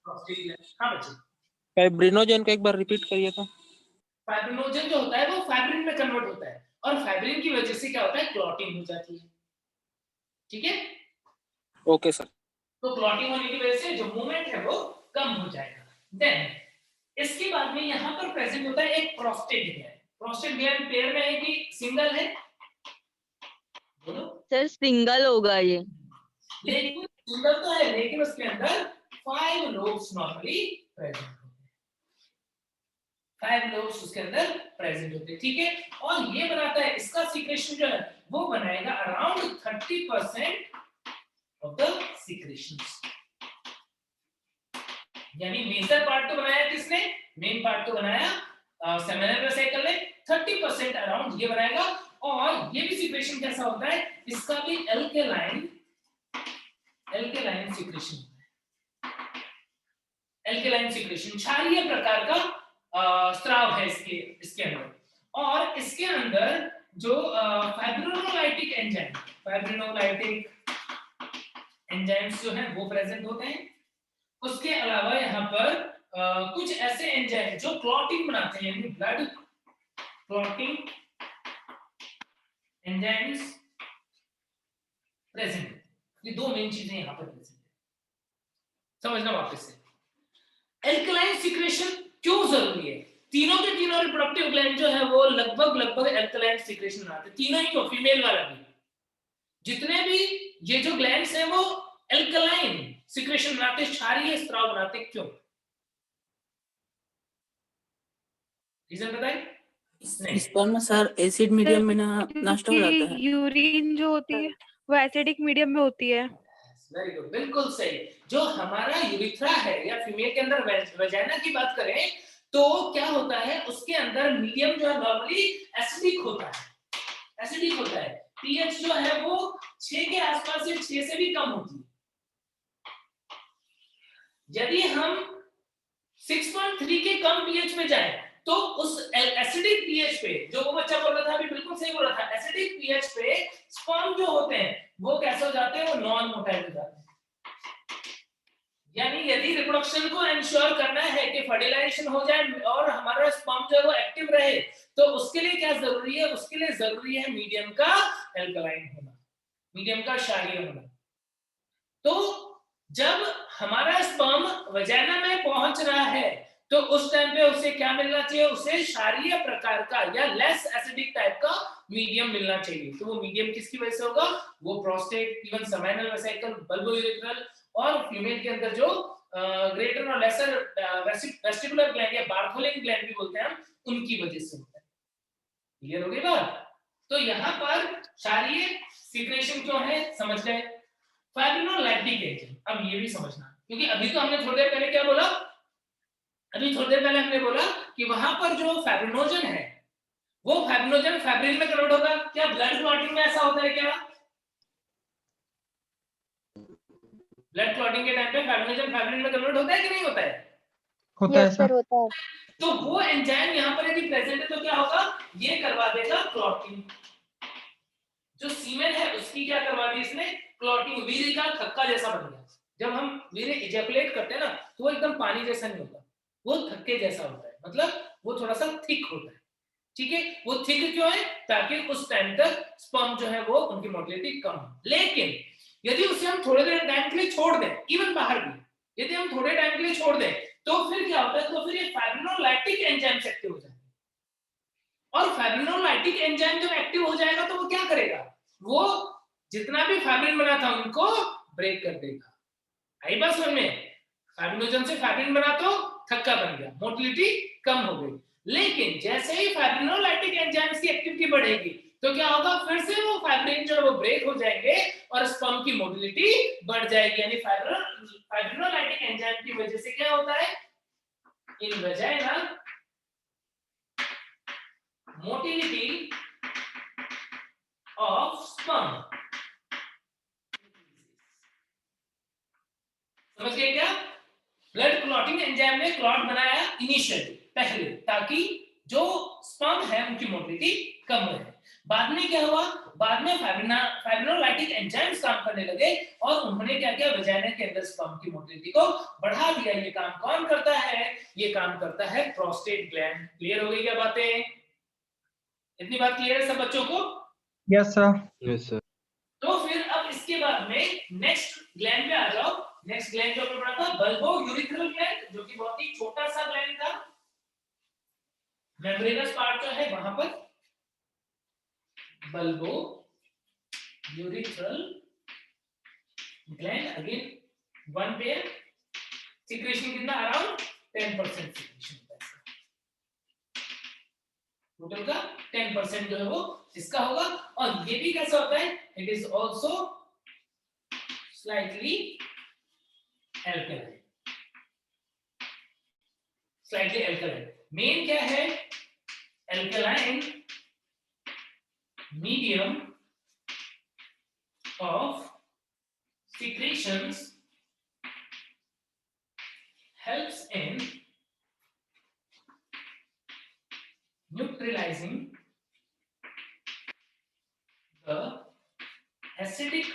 हाँ बच्चे, फाइब्रिनोजन को एक बार रिपीट करिए तो। फाइब्रिनोजन जो होता है वो फाइब्रिन में कन्वर्ट होता है, और फाइब्रिन की वजह से क्या होता है, क्लॉटिंग हो जाती है, ठीक है। Okay sir. तो क्लॉटिंग होने की वजह से जो मूवमेंट है वो कम हो जाएगा। देन इसके बाद में यहाँ पर प्रेजेंट होता है एक prostate gland. Prostate gland pair में है कि सिंगल है? बोलो सर सिंगल होगा ये, लेकिन सिंगल तो है, लेकिन उसके अंदर 5 लोब्स नॉर्मली प्रेजेंट होते हैं, 5 लोब्स उसके अंदर प्रेजेंट होते हैं, ठीक है। और ये बनाता है, इसका सीक्रेशन जो है वो बनाएगा अराउंड 30% of the secretions। यानी मेजर पार्ट तो बनाया किसने, मेन पार्ट तो बनाया सेमिनल वेसिकल ने, 30% अराउंड ये बनाएगा। और ये भी सिक्रेशन कैसा होता है, इसका भी एल्केलाइन सिक्रेशन, एल्केलाइन सिक्रेशन क्षारीय प्रकार का स्राव है इसके अंदर। और इसके अंदर जो फाइब्रिनोलाइटिक एंजाइम्स जो हैं वो प्रेजेंट होते हैं। उसके अलावा यहाँ पर कुछ ऐसे एंजाइम जो क्लॉटिंग बनाते हैं, यानी ब्लड क्लॉटिंग एंजाइम्स प्रेजेंट है। ये दो मेन चीजें यहाँ पर प्रेजेंट है, समझना वापस से। एल्कलाइन सिक्रेशन क्यों जरूरी है, तीनों के तीनों रिप्रोडक्टिव ग्लैंड जो है वो लगभग एल्कलाइन सिक्रेशन बनाते हैं, तीनों ही क्यों, फीमेल वाला भी, जितने भी ये जो ग्लैंड्स हैं वो एल्कलाइन सिक्रेशन बनाते, क्षारीय स्राव बनाते, क्यों, रीजन बताइए। स्पर्म में सर एसिड मीडियम में ना नष्ट हो जाता है। यूरिन जो होती है वो एसिडिक मीडियम में होती है। वेरी गुड, बिल्कुल सही। जो हमारा यूरिथ्रा है या फीमेल के अंदर वेजाइना की बात करें तो क्या होता है, उसके अंदर मीडियम जो है नॉर्मली एसिडिक होता है, पीएच जो है वो 6 के आसपास या 6 से भी कम होती है। यदि हम 6.3 के कम पीएच में जाएं तो उस एसिडिक पीएच पे, जो वो बच्चा बोल रहा था अभी बिल्कुल सही बोल रहा था, एसिडिक पीएच पे स्पर्म जो होते हैं वो कैसे हो जाते हैं, वो नॉन मोटाइल हो जाते हैं। यानी यदि रिप्रोडक्शन को इंश्योर करना है कि फर्टिलाइजेशन हो जाए और हमारा स्पर्म जो है वो एक्टिव रहे, तो उसके लिए क्या जरूरी है, उसके लिए जरूरी है मीडियम का एल्कलाइन होना, मीडियम का क्षारीय होना। तो जब हमारा स्पर्म वजाइना में पहुंच रहा है तो उस टाइम पे उसे क्या मिलना चाहिए, उसे क्षारीय प्रकार का या लेस एसिडिक टाइप का मीडियम मिलना चाहिए। तो वो मीडियम किसकी वजह से होगा, वो prostate, even seminal vesicle, bulbourethral और फीमेल के अंदर जो ग्रेटर और लेसर वेस्टिबुलर ग्लैंड या बार्थोलिन ग्लैंड भी बोलते हैं हम, उनकी वजह से होता है। क्लियर हो गई बात। तो यहाँ पर क्षारीय सिक्रेशन क्यों है समझ गए। फाइब्रिनोलैक्टिक एजेंट, अब ये भी समझना, क्योंकि अभी तो हमने थोड़ी देर पहले क्या बोला, हमने बोला कि वहां पर जो फाइब्रिनोजन है वो फाइब्रिनोजन फाइब्रिन में कन्वर्ट होगा। क्या ब्लड क्लॉटिंग में ऐसा होता है क्या, ब्लड क्लॉटिंग के टाइम पे फाइब्रिनोजन फाइब्रिन में कन्वर्ट होता है कि नहीं होता है, होता है यस सर सर। होता है। तो वो एंजाइम यहाँ पर यदि प्रेजेंट है तो क्या होगा, ये करवा देगा क्लॉटिंग। जो सीमेन है उसकी क्या करवा दी इसने, क्लॉटिंग, वीर्य का थक्का जैसा बन गया। जब हम वीर्य इजैकुलेट करते हैं ना तो वो एकदम पानी जैसा नहीं होता, वो थक्के जैसा होता है, मतलब वो थोड़ा सा थिक होता है। ठीक है, वो थिक क्यों है, ताकि उस टाइम तक स्पर्म जो है वो उनकी मोटिलिटी कम हो। लेकिन यदि उसे हम थोड़े देर टाइम के लिए छोड़ दें, इवन बाहर भी यदि हम थोड़े टाइम के लिए छोड़ दें तो फिर क्या होता है, तो फिर ये फाइब्रिनोलाइटिक एंजाइम एक्टिव हो जाएंगे। और फाइब्रिनोलाइटिक एंजाइम जब एक्टिव हो जाएगा तो वो क्या करेगा, वो जितना भी फाइब्रिन बना था उनको ब्रेक कर देगा। आई बात समझ में, फाइब्रिनोजन से फाइब्रिन बना तो थक्का बन गया, मोटिलिटी कम हो गई। लेकिन जैसे ही फाइब्रिनोलाइटिक एंजाइम्स की एक्टिविटी बढ़ेगी तो क्या होगा, फिर से वो फाइब्रिन जो है वो ब्रेक हो जाएंगे और स्पर्म की मोटिलिटी बढ़ जाएगी। यानी फाइब्रिनोलाइटिक एंजाइम की वजह से क्या होता है, इन वजाइना मोटिलिटी ऑफ स्पर्म। समझ गए क्या, ब्लड क्लॉटिंग एंजाइम ने क्लॉट बनाया इनिशियली पहले, ताकि जो स्पर्म है उनकी मोटिलिटी कम रहे। बाद में क्या हुआ, बाद में फाइब्रिनोलाइटिक एंजाइम्स काम करने लगे और उन्होंने क्या किया, वजाइना के अंदर स्पर्म की मोटिलिटी को बढ़ा दिया। ये काम कौन करता है, ये काम करता है प्रोस्टेट ग्लैंड। क्लियर हो गई क्या बातें, इतनी बात क्लियर है सब बच्चों को। Yes sir. Yes sir. तो फिर अब इसके बाद में नेक्स्ट ग्लैंड पे आ जाओ। नेक्स्ट ग्लैंड जो हमने पढ़ा था बल्बोयूरेथ्रल ग्लैंड, जो कि बहुत ही छोटा सा ग्लैंड था, मेम्ब्रेनस पार्ट जो है वहां पर bulbourethral gland. Again one pair, secretion कितना, अराउंड 10% सिक्रेशन टोटल का 10% जो है वो इसका होगा। और ये भी कैसा होता है, it is also slightly alkaline. Slightly alkaline. Main क्या है? Alkaline medium of secretions helps in neutralizing the acidic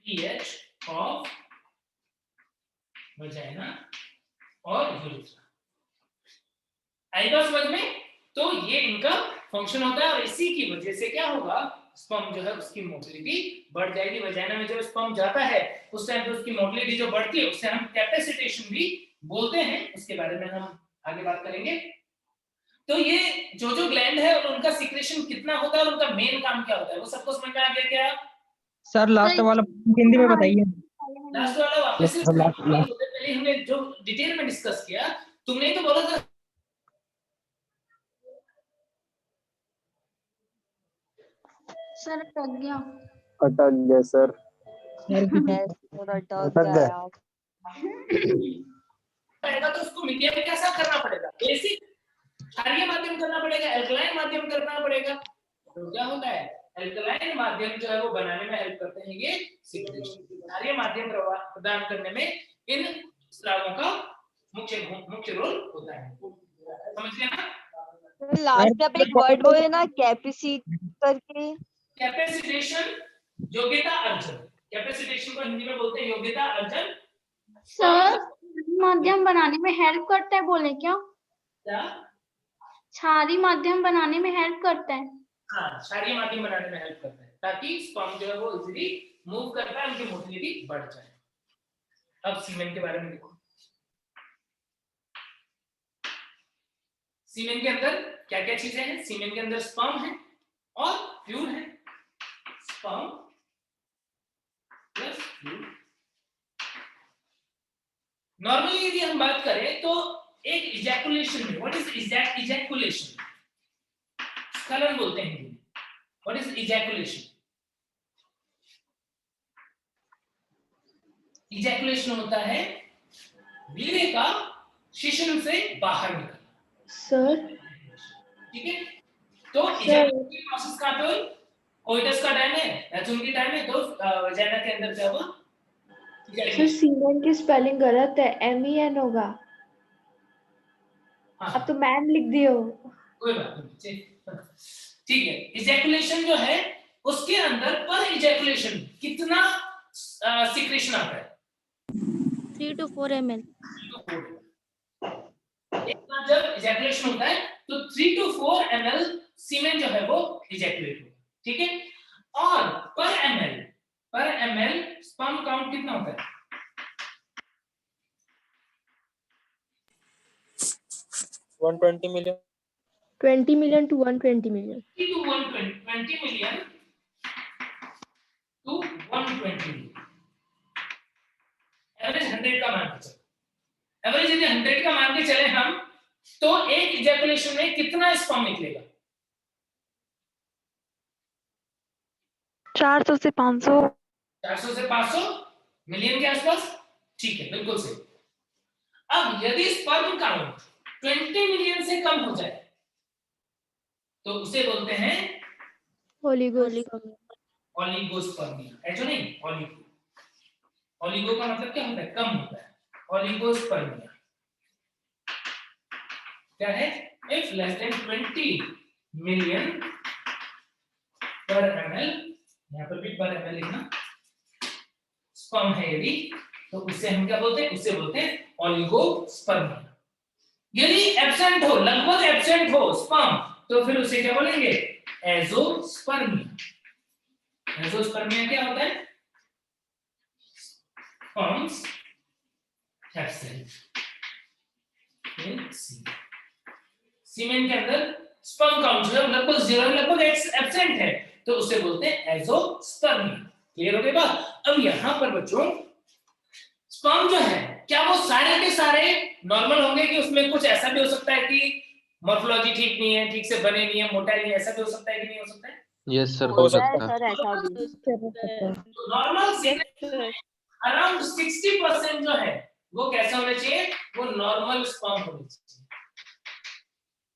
pH of vagina और urethra। आएगा समझ में? तो ये इनका फंक्शन होता है और इसी की वजह से क्या होगा, स्पर्म जो है उसकी मोटिलिटी बढ़ जाएगी। वजाइना में जब स्पर्म जाता है उस टाइम पे उसकी मोटिलिटी जो बढ़ती है उसे हम कैपेसिटेशन भी बोलते हैं, उसके बारे में हम आगे बात करेंगे। तो ये जो ग्लैंड है और उनका सिक्रेशन कितना होता है और उनका मेन काम क्या होता है, वो सबको समझ में आ गया क्या? सर लास्ट वाला हिंदी में बताइए। लास्ट वाला वापस से पहले हमने जो डिटेल में डिस्कस किया, तुमने ही तो बोला था सर अटक गया सर। पड़ेगा तो उसको मीडियम में कैसा करना पड़ेगा? बेसिक क्षारीय माध्यम करना पड़ेगा, एल्कलाइन माध्यम करना पड़ेगा। तो क्या होता है, एल्कलाइन माध्यम जो है वो बनाने में हेल्प करते हैं ये सिक्रेशन। क्षारीय माध्यम प्रदान करने में इन स्रावों का मुख्य रोल होता है। समझ गए ना? लास्ट में एक वर्ड बोले ना कैपेसिटी करके, कैपेसिटेशन योग्यता अर्जन। कैपेसिटेशन को हिंदी में बोलते हैं योग्यता अर्जन। सर माध्यम बनाने में हेल्प करता है बोले क्या? क्या? क्षारीय माध्यम बनाने में हेल्प करता है। हाँ, क्षारीय माध्यम बनाने में हेल्प करता है ताकि स्पर्म जो है वो इजीली मूव कर पाए, उनकी मोटिलिटी बढ़ जाए। अब सीमेन के बारे में देखो। सीमेन के अंदर क्या क्या चीजें हैं? सीमेन के अंदर स्पर्म है और फ्लूइड है। Sperm plus fluid. नॉर्मली यदि हम बात करें तो एक इजैकुलेशन में, व्हाट इज इजैकुलेशन? स्खलन बोलते हैं हिंदी में। What is ejaculation? इजैकुलेशन होता है वीर्य का शिश्न से बाहर निकलना। सर ठीक है, तो इजैकुलेशन प्रोसेस कहां पे हुई? कोइटस का टाइम है, नैचुरल की टाइम है, तो वजाइना के अंदर क्या हुआ? सर सीमेन की स्पेलिंग गलत है, MEN होगा। हाँ, अब तो मैन लिख दियो। कोई बात नहीं, ठीक है। इजैकुलेशन जो है उसके अंदर पर इजैकुलेशन कितना सिक्रेशन आता है? 3 to 4 ml। इतना जब इजैकुलेशन होता है तो 3 to 4 ml सीमेन जो है वो इजैकुलेट होगा। ठीक है, और पर ml स्पर्म काउंट कितना होता है? 120 million। 20 million to 120 million। 20 million to 120 million। Average 100 का मान के चलो। एवरेज यदि 100 का मान के चले हम, तो एक इजैकुलेशन में कितना स्पर्म निकलेगा? 400 से 500। 400 से 500 मिलियन के आसपास। ठीक है, बिल्कुल सही। अब यदि स्पर्म काउंट 20 मिलियन से कम हो जाए तो उसे बोलते हैं ओलिगोस्पर्मिया। ऐसा नहीं, ओलिगो का मतलब क्या होता है? कम होता है। ओलिगोस्पर्मिया क्या है? इफ लेस देन 20 मिलियन पर ml, यहाँ पर भी पर ml लिखना, स्पर्म है यदि, तो उससे हम क्या बोलते हैं? उससे बोलते हैं ओलिगोस्पर्मिया। यदि एब्सेंट हो, लगभग एब्सेंट हो स्पर्म, तो फिर उसे क्या बोलेंगे? एजोस्पर्मिया। एजोस्पर्मिया क्या होता है? स्पर्म्स एब्सेंट इन सीमेन। सीमेन के अंदर स्पर्म काउंट जो है लगभग 0, लगभग एब्सेंट है, तो उसे बोलते हैं एजोस्पर्मिया। क्लियर हो गई बात? अब यहां पर बच्चों स्पर्म जो है क्या वो सारे के सारे नॉर्मल होंगे कि उसमें कुछ ऐसा भी हो सकता है कि मॉर्फोलॉजी ठीक नहीं है, ठीक से बने नहीं है, मोटा नहीं है, ऐसा भी हो सकता है कि नहीं हो सकता है? यस सर, हो सकता है। सर ऐसा भी नॉर्मल अराउंड 60% जो है वो कैसा होना चाहिए, वो नॉर्मल स्पर्म होना चाहिए।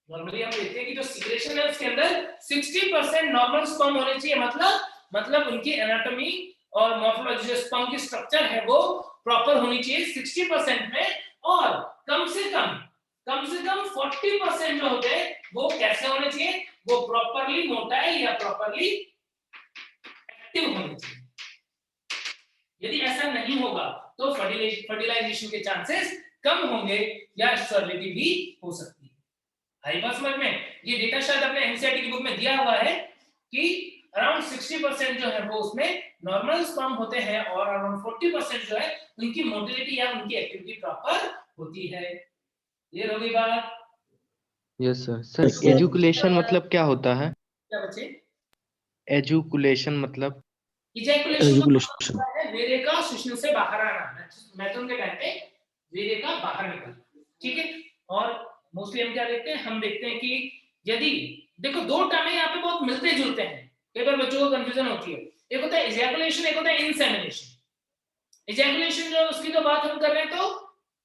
नॉर्मली हम देखते हैं कि जो सीक्रेशन है उसके अंदर 60% नॉर्मल स्पर्म होने चाहिए, मतलब उनकी एनाटॉमी और मॉर्फोलॉजी जो स्पर्म की स्ट्रक्चर है वो प्रॉपर होनी चाहिए 60% में, और कम से कम 40% जो होते हैं वो कैसे होने चाहिए, वो प्रॉपरली मोटाइल या प्रॉपरली एक्टिव होने चाहिए। यदि ऐसा नहीं होगा तो फर्टिलाइजेशन के चांसेस कम होंगे या स्टेरिलिटी भी हो सकती है। आई बात समझ में? ये डेटा शायद अपने एनसीईआरटी की बुक में दिया हुआ है कि अराउंड 60% जो है वो उसमें नॉर्मल स्पर्म होते हैं और अराउंड 40% जो है उनकी मोटिलिटी या उनकी एक्टिविटी प्रॉपर होती है। क्लियर हो गई बात? Yes sir. सर एजुकुलेशन मतलब क्या होता है? क्या बच्चे? एजुकुलेशन मतलब? इजैकुलेशन है वीर्य का शुष्ण से बाहर आना, मैथुन के टाइम पे वीर्य का बाहर निकलना, ठीक है। और मोस्टली हम क्या देखते हैं, हम देखते हैं कि यदि देखो दो टर्म यहाँ पे बहुत मिलते जुलते हैं, कई बार बच्चों को कंफ्यूजन होती है। एक होता है इजैकुलेशन, एक होता है इंसेमिनेशन। इजैकुलेशन जो उसकी तो बात हम कर रहे हैं तो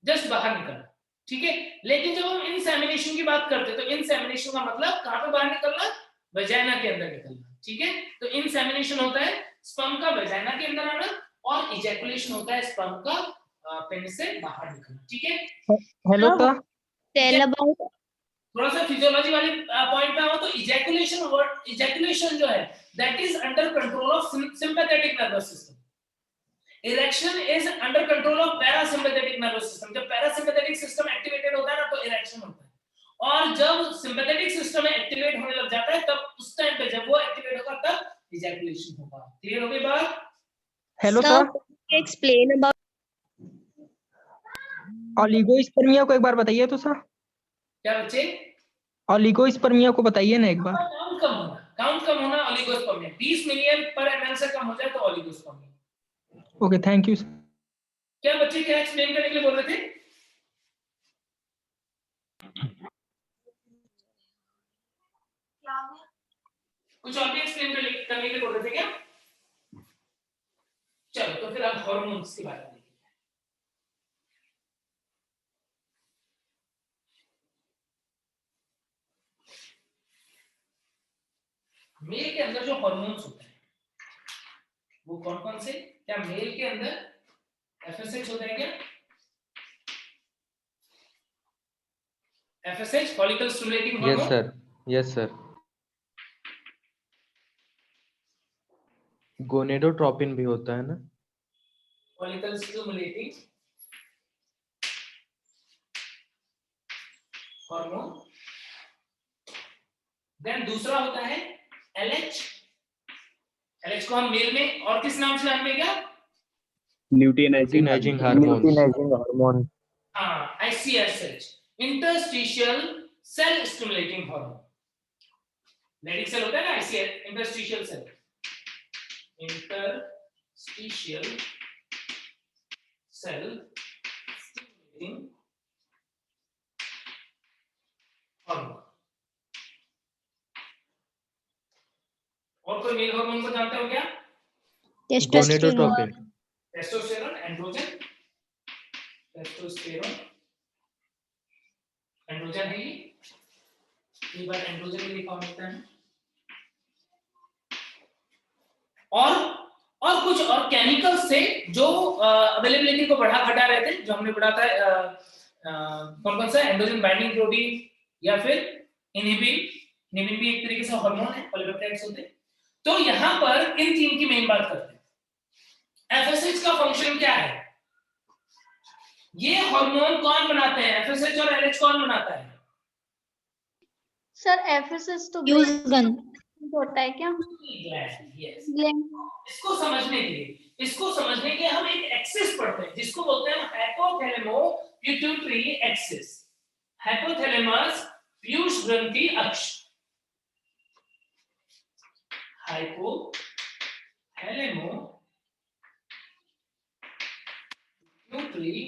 जस्ट बाहर निकलना, ठीक है। लेकिन जब हम इंसेमिनेशन की बात करते हैं तो इंसेमिनेशन का मतलब कहां पे बाहर निकलना, वजाइना के अंदर निकलना, ठीक है। तो इंसेमिनेशन होता है स्पर्म का वजाइना के अंदर आना, और इजैकुलेशन होता है स्पर्म का पेनिस से बाहर निकलना, ठीक है। हेलो सर, टेल अबाउट थोड़ा सा फिजियोलॉजी वाले पॉइंट पे आओ तो इजैकुलेशन जो है that is under control of sympathetic nervous system. Erection is under control of parasympathetic nervous system. जब पैरासिम्पैथेटिक सिस्टम एक्टिवेटेड होता है ना तो इरेक्शन होता है, और जब सिंपैथेटिक सिस्टम एक्टिवेट होने लग जाता है तब उस टाइम पे जब वो एक्टिवेट होगा तब इजैकुलेशन होगा। क्लियर हो गई बात? Hello sir, explain about oligospermia को एक बार बताइए तो सर। क्या बच्चे? ऑलिगोस्पर्मिया को बताइए ना एक बार। काउंट कम होना ऑलिगोस्पर्मिया। 20 मिलियन पर एमएल से कम हो जाए तो oligospermia. Okay, thank you sir. क्या बच्चे क्या एक्सप्लेन करने के लिए बोल रहे थे? कुछ और भी एक्सप्लेन करने के लिए बोल रहे थे क्या? चलो तो फिर अब हार्मोन्स की बात करेंगे। मेल के अंदर जो हार्मोन्स होते हैं वो कौन कौन से? क्या मेल के अंदर एफएसएच होता है क्या? FSH follicle stimulating hormone. Yes sir, yes sir. Gonadotropin भी होता है ना? Follicle stimulating hormone. देन दूसरा होता है एलएच। एलएच को हम मेल में और किस नाम से जानते हैं क्या? Luteinizing hormone. हाँ, ICSH, interstitial cell stimulating hormone. Leydig cell होता है ना ICS, interstitial cell, interstitial cell stimulating hormone. और कोई मेल हार्मोन को जानते हो क्या? Gonadotropin. Testosterone, androgen. Testosterone, androgen है ये। कई बार एंड्रोजन भी लिखा होता है। और कुछ और केमिकल्स से जो अवेलेबिलिटी को बढ़ा घटा रहे थे, जो हमने पढ़ा था कौन सा एंड्रोजन बाइंडिंग प्रोटीन या फिर इनहिबिन भी एक तरीके से हार्मोन है, पॉलीपेप्टाइड्स होते हैं। तो यहां पर इन तीन की मेन बात करते हैं। एफएसएच का फंक्शन क्या है? ये हार्मोन कौन बनाते हैं? एफएसएच और एलएच कौन बनाता है? सर एफएसएस तो यूज गन होता है क्या? यस। ग्लैंड। इसको समझने के लिए हम एक एक्सिस पढ़ते हैं जिसको बोलते हैं हाइपोथैलेमो पिट्यूटरी एक्सिस। हाइपोथैलेमस पीयूष ग्रंथि अक्ष। हाइपोथैलेमो पिट्यूटरी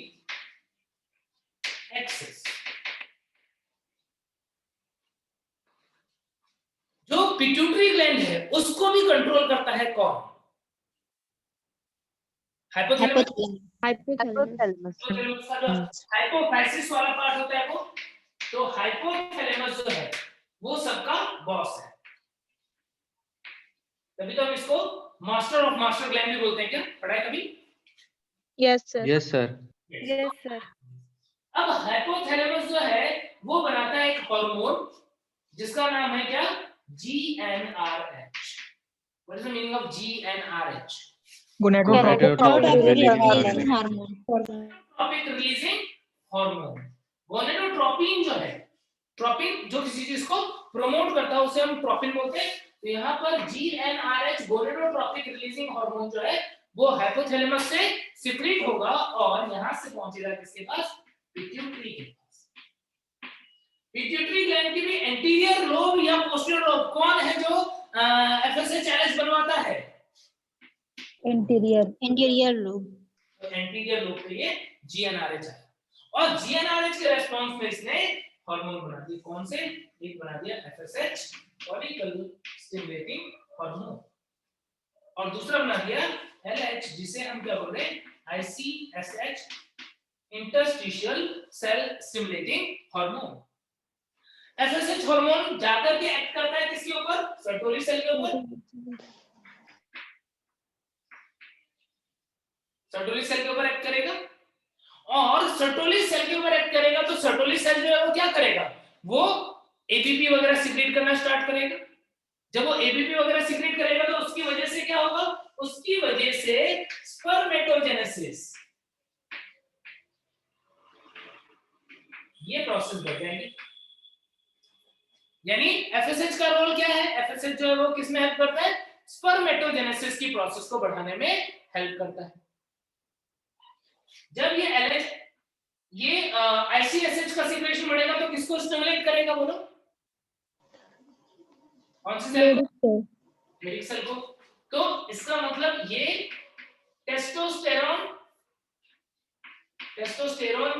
एक्सिस। जो पिट्यूटरी ग्लैंड है उसको भी कंट्रोल करता है कौन? हाइपोथैलेमस। हाइपोथैलेमस। हाइपोफाइसिस वाला पार्ट होता है वो, तो हाइपोथैलेमस जो है वो सबका बॉस है, तभी तो हम इसको मास्टर ऑफ मास्टर ग्लैंड भी बोलते हैं। क्या पढ़ा है कभी? Yes sir. Yes sir. Yes sir. अब हाइपोथैलेमस जो है वो बनाता है एक हार्मोन जिसका नाम है क्या? GnRH। What is the meaning of GnRH? Gonadotropin releasing hormone. Gonadotropin जो है, ट्रोपिन जो किसी चीज को प्रमोट करता है उसे हम ट्रोपिन बोलते हैं। तो यहाँ पर GnRH गोनेडोट्रोपिक रिलीजिंग हार्मोन जो है वो हाइपोथैलेमस से सिक्रीट होगा और यहाँ से पहुंचेगा किसके पास? पिट्यूटरी के पास। पिट्यूटरी ग्लैंड की भी एंटीरियर लोब या पोस्टीरियर लोब कौन है जो FSH बनवाता है? Interior lobe. तो एंटीरियर लोब के लिए GnRH है और GnRH के रेस्पॉन्स में इसने हार्मोन बना दिया। कौन से? एक बना दिया FSH फॉलिकल स्टिमुलेटिंग हार्मोन और दूसरा बना दिया LH जिसे हम क्या बोल रहे हैं? ICSH interstitial cell stimulating hormone. FSH hormone जाकर के एक्ट करता है किसके ऊपर? सर्टोली सेल के ऊपर। सर्टोली सेल के ऊपर एक्ट करेगा और सर्टोली सेल के ऊपर एक्ट करेगा तो सर्टोली सेल जो है वो क्या करेगा? वो एबीपी वगैरह सीक्रेट करना स्टार्ट करेगा। जब वो एबीपी वगैरह सीक्रेट करेगा तो उसकी वजह से क्या होगा? उसकी वजह से स्पर्मेटोजेनेसिस, ये प्रोसेस बढ़ जाएगी। यानी एफएसएच का रोल क्या है? एफएसएच जो है वो किस में हेल्प करता है? स्पर्मेटोजेनेसिस की प्रोसेस को बढ़ाने में हेल्प करता है। जब ये एलएच ये आईसीएसएच का सीक्रेशन बढ़ेगा तो किसको स्टिमुलेट करेगा बोलो? कौन सी सेल को? मेरिक सेल को। तो इसका मतलब ये टेस्टोस्टेरोन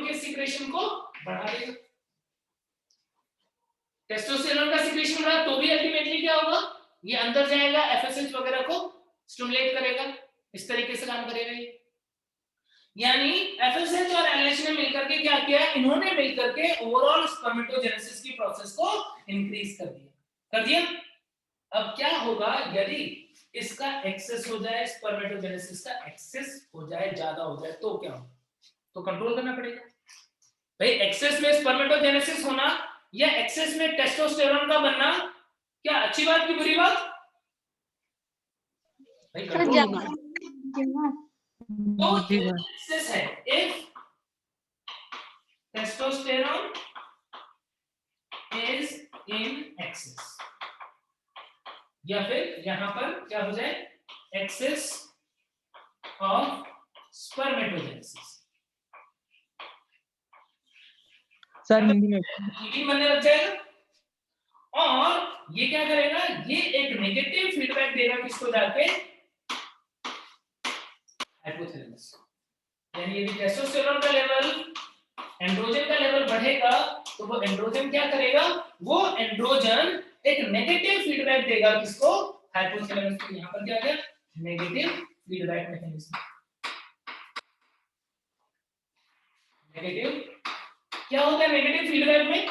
के सीक्रेशन को बढ़ा देगा। टेस्टोस्टेरोन का सीक्रेशन बढ़ा तो भी अल्टीमेटली क्या होगा? ये अंदर जाएगा, एफएसएच वगैरह को स्टिमुलेट करेगा, इस तरीके से काम करेगा ये। यानी एफएसएच और एलएच ने मिलकर के क्या किया? इन्होंने मिलकर के ओवरऑल स्पर्मेटोजेनेसिस की प्रोसेस को इंक्रीज कर दिया। अब क्या होगा यदि इसका एक्सेस हो जाए, स्पर्मेटोजेनेसिस का एक्सेस हो जाए, ज्यादा हो जाए तो क्या होगा? तो कंट्रोल करना पड़ेगा भाई। एक्सेस में स्पर्मेटोजेनेसिस होना या एक्सेस में टेस्टोस्टेरोन का बनना क्या अच्छी बात की बुरी बात? भाई कंट्रोल। तो एक्सेस है, if testosterone is in excess, या फिर यहां पर क्या हो जाए? Excess of spermatogenesis. Sir Hindi में बनने लग जाएगा और ये क्या करेगा? ये एक नेगेटिव फीडबैक देगा किसको जाके? हाइपोथैलेमस। यानी यदि टेस्टोस्टेरोन का लेवल, एंड्रोजन का लेवल बढ़ेगा तो वो एंड्रोजन क्या करेगा? वो एंड्रोजन एक नेगेटिव फीडबैक देगा किसको? हाइपोथैलेमस को। यहां पर क्या आ गया? Negative feedback mechanism. नेगेटिव क्या होता है नेगेटिव फीडबैक में?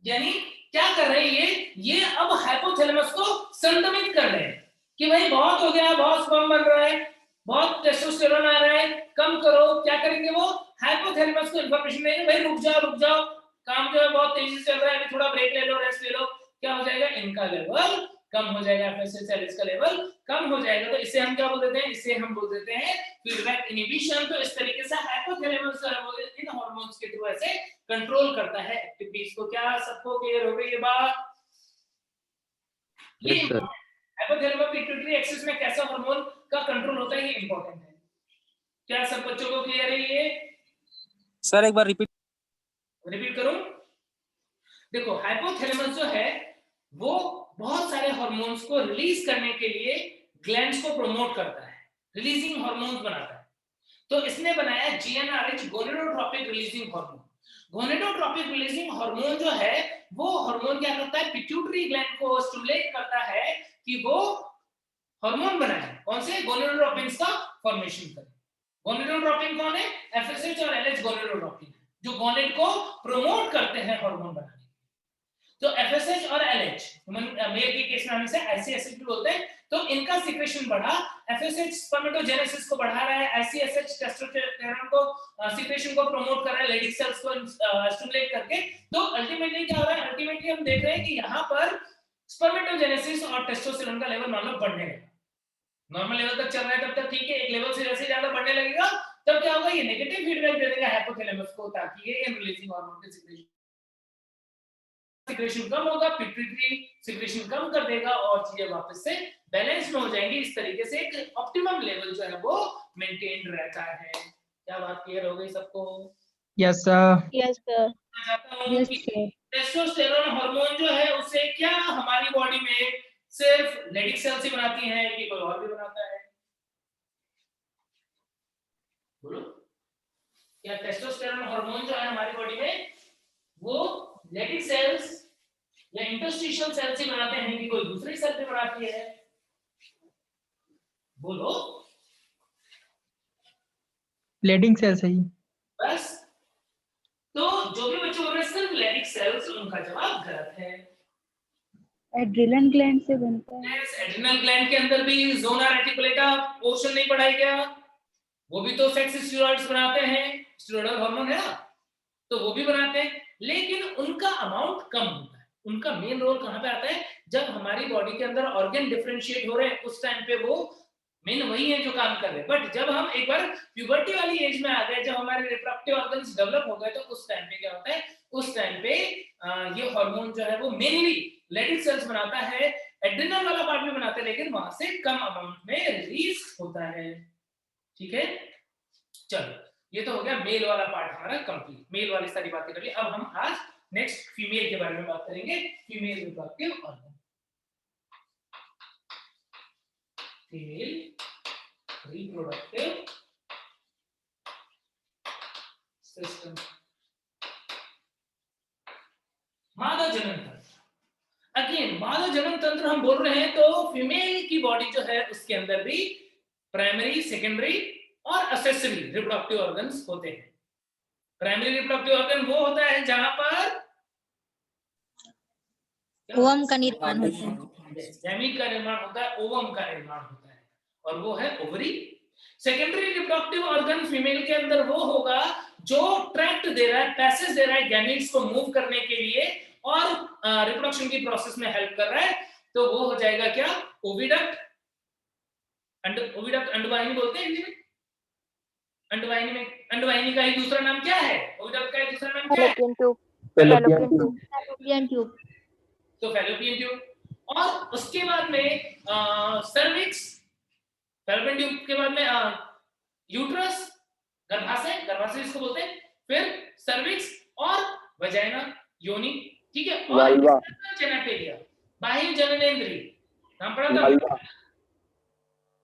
यानी क्या कर रहे हैं ये अब हाइपोथैलेमस को संतुलित कर रहे हैं कि भाई बहुत हो गया, बहुत स्पर्म बन रहा है, बहुत टेस्टोस्टेरोन आ रहा है, कम करो। क्या करेंगे वो? हाइपोथैलेमस को इंफॉर्मेशन देंगे, भाई रुक जाओ, काम जो है बहुत तेजी से चल रहा है, अभी थोड़ा ब्रेक ले लो, रेस्ट ले लो। क्या हो जाएगा? इनका लेवल कम हो जाएगा, एफएसएच का लेवल कम हो जाएगा। तो इसे हम क्या बोल देते हैं? इसे हम बोल देते हैं फीडबैक इनहिबिशन। तो इस तरीके से हाइपोथैलेमस जो है वो इन हार्मोन्स के थ्रू ऐसे कंट्रोल करता है एक्टिविटीज को। क्या सबको क्लियर हो गई ये बात? Yes sir. Hypothalamus pituitary axis में कैसा हार्मोन का कंट्रोल होता है ये इंपॉर्टेंट है। क्या सब बच्चों को क्लियर है ये? सर एक बार रिपीट करूं? देखो हाइपोथैलेमस जो है वो बहुत सारे हार्मोन्स को रिलीज करने के लिए ग्लैंड्स को प्रमोट करता है, रिलीजिंग हार्मोन्स बनाता है। तो इसने बनाया GnRH gonadotropic releasing hormone. Gonadotropic releasing hormone जो है वो हार्मोन क्या करता है? पिट्यूटरी ग्लैंड को स्टिमुलेट करता है कि वो हार्मोन बनाए। कौन से? गोनेडोट्रोपिन्स का फॉर्मेशन करे। गोनेडोट्रोपिन कौन है? एफएसएच और एलएच गोनेडोट्रोपिन जो गोनेड को प्रमोट करते हैं हार्मोन बनाने। तो एफएसएच और एलएच मेल के केस में हम इसे आईसीएसएच भी बोलते हैं। तो इनका सिक्रेशन बढ़ा, एफएसएच स्पर्मेटोजेनेसिस को बढ़ा रहा है, आईसीएसएच टेस्टोस्टेरोन को सिक्रेशन को प्रमोट कर रहा है लेडी सेल्स को स्टिमुलेट करके। तो अल्टीमेटली क्या हो रहा है? अल्टीमेटली हम देख रहे हैं कि यहाँ पर स्पर्मेटोजेनेसिस और टेस्टोस्टेरोन का लेवल मान लो बढ़ने लगेगा। नॉर्मल लेवल तक चल रहा है तब तक ठीक है, एक लेवल से जैसे ज्यादा बढ़ने लगेगा तब क्या होगा? ये नेगेटिव फीडबैक दे देगा हाइपोथैलेमस को ताकि ये रिलीजिंग हार्मोन के सिक्रेशन कम होगा, पिट्यूटरी सिक्रेशन कम कर देगा और चीजें वापस से बैलेंस में हो जाएंगी। इस तरीके से एक ऑप्टिमम लेवल जो है वो मेंटेन रहता है। क्या बात क्लियर हो गई सबको? Yes sir. Yes sir. Yes sir. Testosterone hormone जो है उसे क्या हमारी बॉडी में सिर्फ लेडी सेल्स ही बनाती हैं कि कोई और भी बनाता है? बोलो, क्या टेस्टोस्टेरोन हार्मोन जो है हमारी बॉडी में वो लेडी सेल्स या इंटरस्टिशियल सेल्स ही बनाते हैं कि कोई दूसरी सेल भी बनाती है? बोलो। लेडिंग सेल्स है। बस, तो जो भी बच्चे बोल रहे हैं सिर्फ लेडिक सेल्स, उनका जवाब गलत है। एड्रिनल ग्लैंड से बनता है। एड्रिनल ग्लैंड के अंदर भी ज़ोना रेटिकुलेटा पोर्शन नहीं पढ़ाया गया, वो भी तो सेक्स स्टेरॉइड्स बनाते हैं, स्टेरॉइडल हार्मोन है ना, तो वो भी बनाते हैं, लेकिन उनका अमाउंट कम होता है। उनका मेन रोल कहां पे आता है? जब हमारी बॉडी के अंदर ऑर्गन डिफरेंशिएट हो रहे हैं उस टाइम पे वो मेन वही है जो काम कर रहे हैं। बट जब हम एक बार प्यूबर्टी वाली एज में आ गए, जब हमारे रिप्रोडक्टिव ऑर्गन्स डेवलप हो गए, तो उस टाइम पे क्या होता है? उस टाइम पे ये हार्मोन जो है वो मेनली लेडी सेल्स बनाता है, एड्रिनल वाला पार्ट भी बनाता है, लेकिन वहां से कम अमाउंट में रिलीज होता है। ठीक है, चलो ये तो हो गया मेल वाला पार्ट हमारा कंप्लीट। मेल वाली सारी बातें कर ली। अब हम आज नेक्स्ट फीमेल के बारे में बात करेंगे। Female reproductive organ, female reproductive system. मादा जनन तंत्र, अगेन मादा जनन तंत्र हम बोल रहे हैं तो फीमेल की बॉडी जो है उसके अंदर भी प्राइमरी, सेकेंडरी और असेसरी रिप्रोडक्टिव ऑर्गन्स होते हैं। प्राइमरी रिप्रोडक्टिव ऑर्गन वो होता है जहां पर ओवम का निर्माण होता है, गैमीट का निर्माण होता है, ओवम का निर्माण होता है, और वो है ovary. Secondary reproductive organ female के अंदर वो होगा जो ट्रैक्ट दे रहा है, पैसेज दे रहा है गैमीट्स को मूव करने के लिए और रिप्रोडक्शन की प्रोसेस में हेल्प कर रहा है। तो वो हो जाएगा क्या? ओविडक्ट। ओविडक्ट अंडवाहिनी बोलते हैं हिंदी में। अंडवाहिनी में, अंडवाहिनी का ही दूसरा नाम क्या है? ओविडक्ट का ही दूसरा नाम क्या है? Fallopian tube. तो फैलोपियन ट्यूब। और उसके बाद में सर्विक्स, फैलोपियन ट्यूब के बाद में यूट्रस, गर्भाशय, गर्भाशय इसको बोलते हैं, फिर सर्विक्स और वजाइना, योनि। ठीक है, और जेनिटलिया, बाह्य जननेंद्रिय, नाम पढ़ा था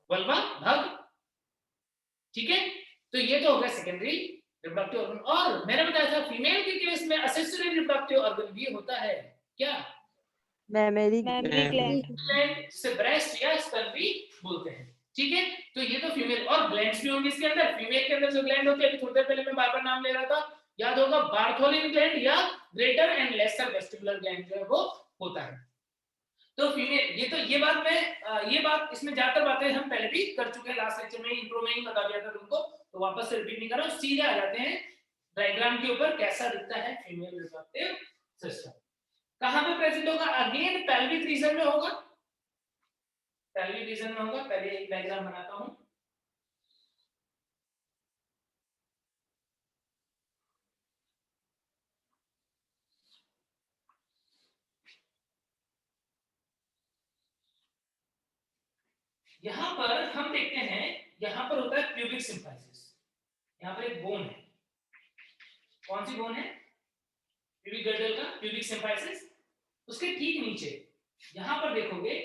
वल्वा, भग। ठीक है, तो ये तो हो गया सेकेंडरी रिप्रोडक्टिव ऑर्गन। और मैंने बताया था फीमेल के केस में असेसरी रिप्रोडक्टिव ऑर्गन भी होता है। क्या? मैमरी ग्लैंड, से ब्रेस्ट या स्तन भी बोलते हैं। ठीक है, तो ये तो फीमेल, और ग्लैंड्स भी होंगे इसके अंदर। फीमेल के अंदर जो ग्लैंड होती है, अभी थोड़ी देर पहले मैं बार-बार नाम ले रहा था, याद होगा, बार्थोलिन ग्लैंड या greater and lesser vestibular gland जो है वो होता है। तो फीमेल, ये तो ये बात में ये बात, इसमें ज्यादातर बातें हम पहले भी कर चुके हैं, लास्ट लेक्चर में इंट्रो में ही बता दिया था तुमको, तो वापस से रिपीट नहीं कर रहा हूं। सीधे आ जाते हैं डायग्राम के ऊपर, कैसा दिखता है फीमेल रिप्रोडक्टिव सिस्टम। कहां पे प्रेजेंट होगा? अगेन पेल्विक रीजन में होगा, पेल्विक रीजन में होगा। पहले एक डायग्राम बनाता हूं। यहां पर हम देखते हैं, यहां पर होता है प्यूबिक सिम्फाइसिस। यहां पर एक बोन है, कौन सी बोन है? प्यूबिक गर्डल का प्यूबिक सिम्फाइसिस। उसके ठीक नीचे यहां पर देखोगे,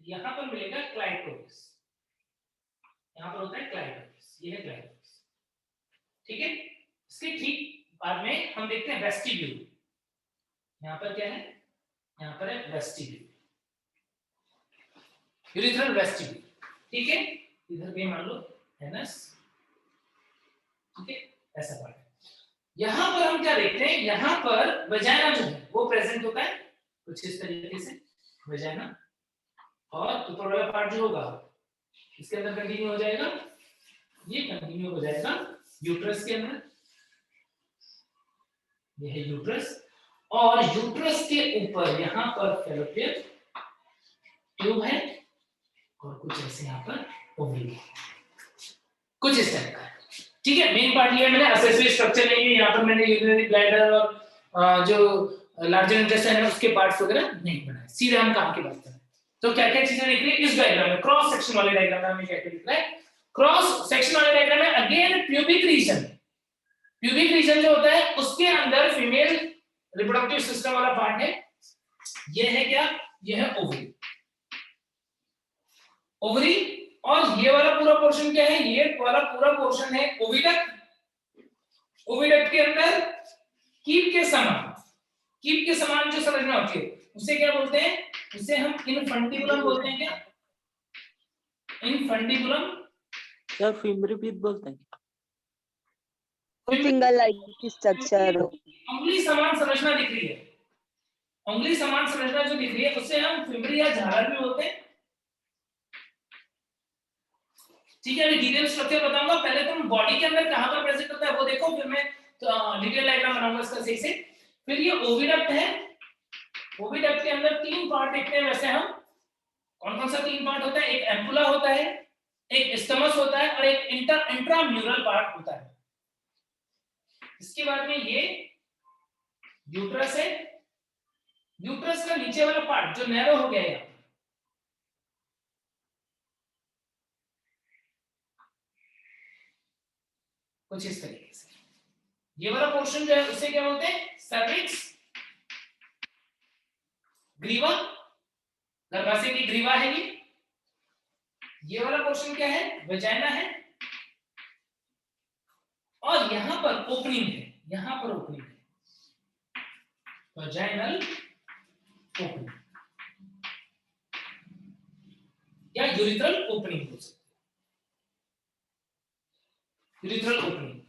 यहां पर मिलेगा क्लाइटोरिस। यहां पर होता है क्लाइटोरिस, ये है क्लाइटोरिस। ठीक है, इसके ठीक बाद में हम देखते हैं वेस्टिब्यूल। यहां पर क्या है? यहां पर है वेस्टिब्यूल, यूरिथ्रल वेस्टिब्यूल। ठीक है, इधर भी मान लो एनस, ठीक है, ऐसा पार्ट है। यहाँ पर हम क्या देखते हैं, यहाँ पर वजाइना जो है वो प्रेजेंट होता है कुछ इस तरीके से, वजाइना, और ऊपर वाला पार्ट जो होगा इसके अंदर कंटिन्यू हो जाएगा, ये कंटिन्यू हो जाएगा यूट्रस के अंदर, ये है यूट्रस, और यूट्रस के ऊपर यहाँ पर फैलोपियन ट्यूब है और कुछ ऐसे यहाँ पर ओवरी है, कुछ इस टाइप का। ठीक है, मेन पार्ट ये मैंने एसेसरी स्ट्रक्चर नहीं है, यहाँ पर मैंने यूरिनरी ब्लैडर और जो लार्जर इंटेस्टाइन है उसके पार्ट्स वगैरह नहीं बनाए, सीधे हम काम की बात करें। तो क्या क्या चीजें दिख रही है इस डायग्राम में, क्रॉस सेक्शन वाले डायग्राम में हमें क्या क्या दिख रहा है, क्रॉस सेक्शन वाले डायग्राम में again pubic region, pubic region जो होता है उसके अंदर फीमेल रिप्रोडक्टिव सिस्टम वाला पार्ट है, ये है क्या, ये है ओवरी, ओवरी, और ये वाला पूरा पोर्शन क्या है, ये वाला पूरा पोर्शन है ओविडक्ट, ओविडक्ट के अंदर कीप के समान, कीप के समान जो संरचना होती है उसे क्या बोलते हैं, उसे हम इनफंटिबुलम बोलते हैं, क्या इनफंटिबुलम, सर फीमरी भी बोलते हैं, सिंगल लाइन की स्ट्रक्चर हो, उंगली समान संरचना दिख रही है, उंगली समान संरचना जो दिख रही है उसे हम फिमरी या झालर भी बोलते हैं। ठीक है, मैं डिटेल स्ट्रक्चर बताऊंगा, पहले तुम बॉडी के अंदर कहां पर प्रेजेंट होता है वो देखो, फिर मैं डिटेल डायग्राम बनाऊंगा इसका सही से। फिर ये ओविडक्ट है, ओविडक्ट के अंदर तीन पार्ट देखते हैं वैसे हम, कौन कौन सा तीन पार्ट होता है, एक एम्पुला होता है, एक स्टमस होता है और एक इंट्राम्यूरल पार्ट होता है। इसके बाद में ये यूट्रस है, यूट्रस का नीचे वाला पार्ट जो नैरो हो गया है, कुछ इस तरीके से, ये वाला पोर्शन जो है उसे क्या बोलते हैं, सर्विक्स, ग्रीवा, गर्भाशय की ग्रीवा है ये वाला पोर्शन क्या है, वजाइना है, और यहां पर ओपनिंग है, यहां पर ओपनिंग है, वजाइनल ओपनिंग या यूरिथ्रल ओपनिंग हो सकती है, यूरिथ्रल ओपनिंग।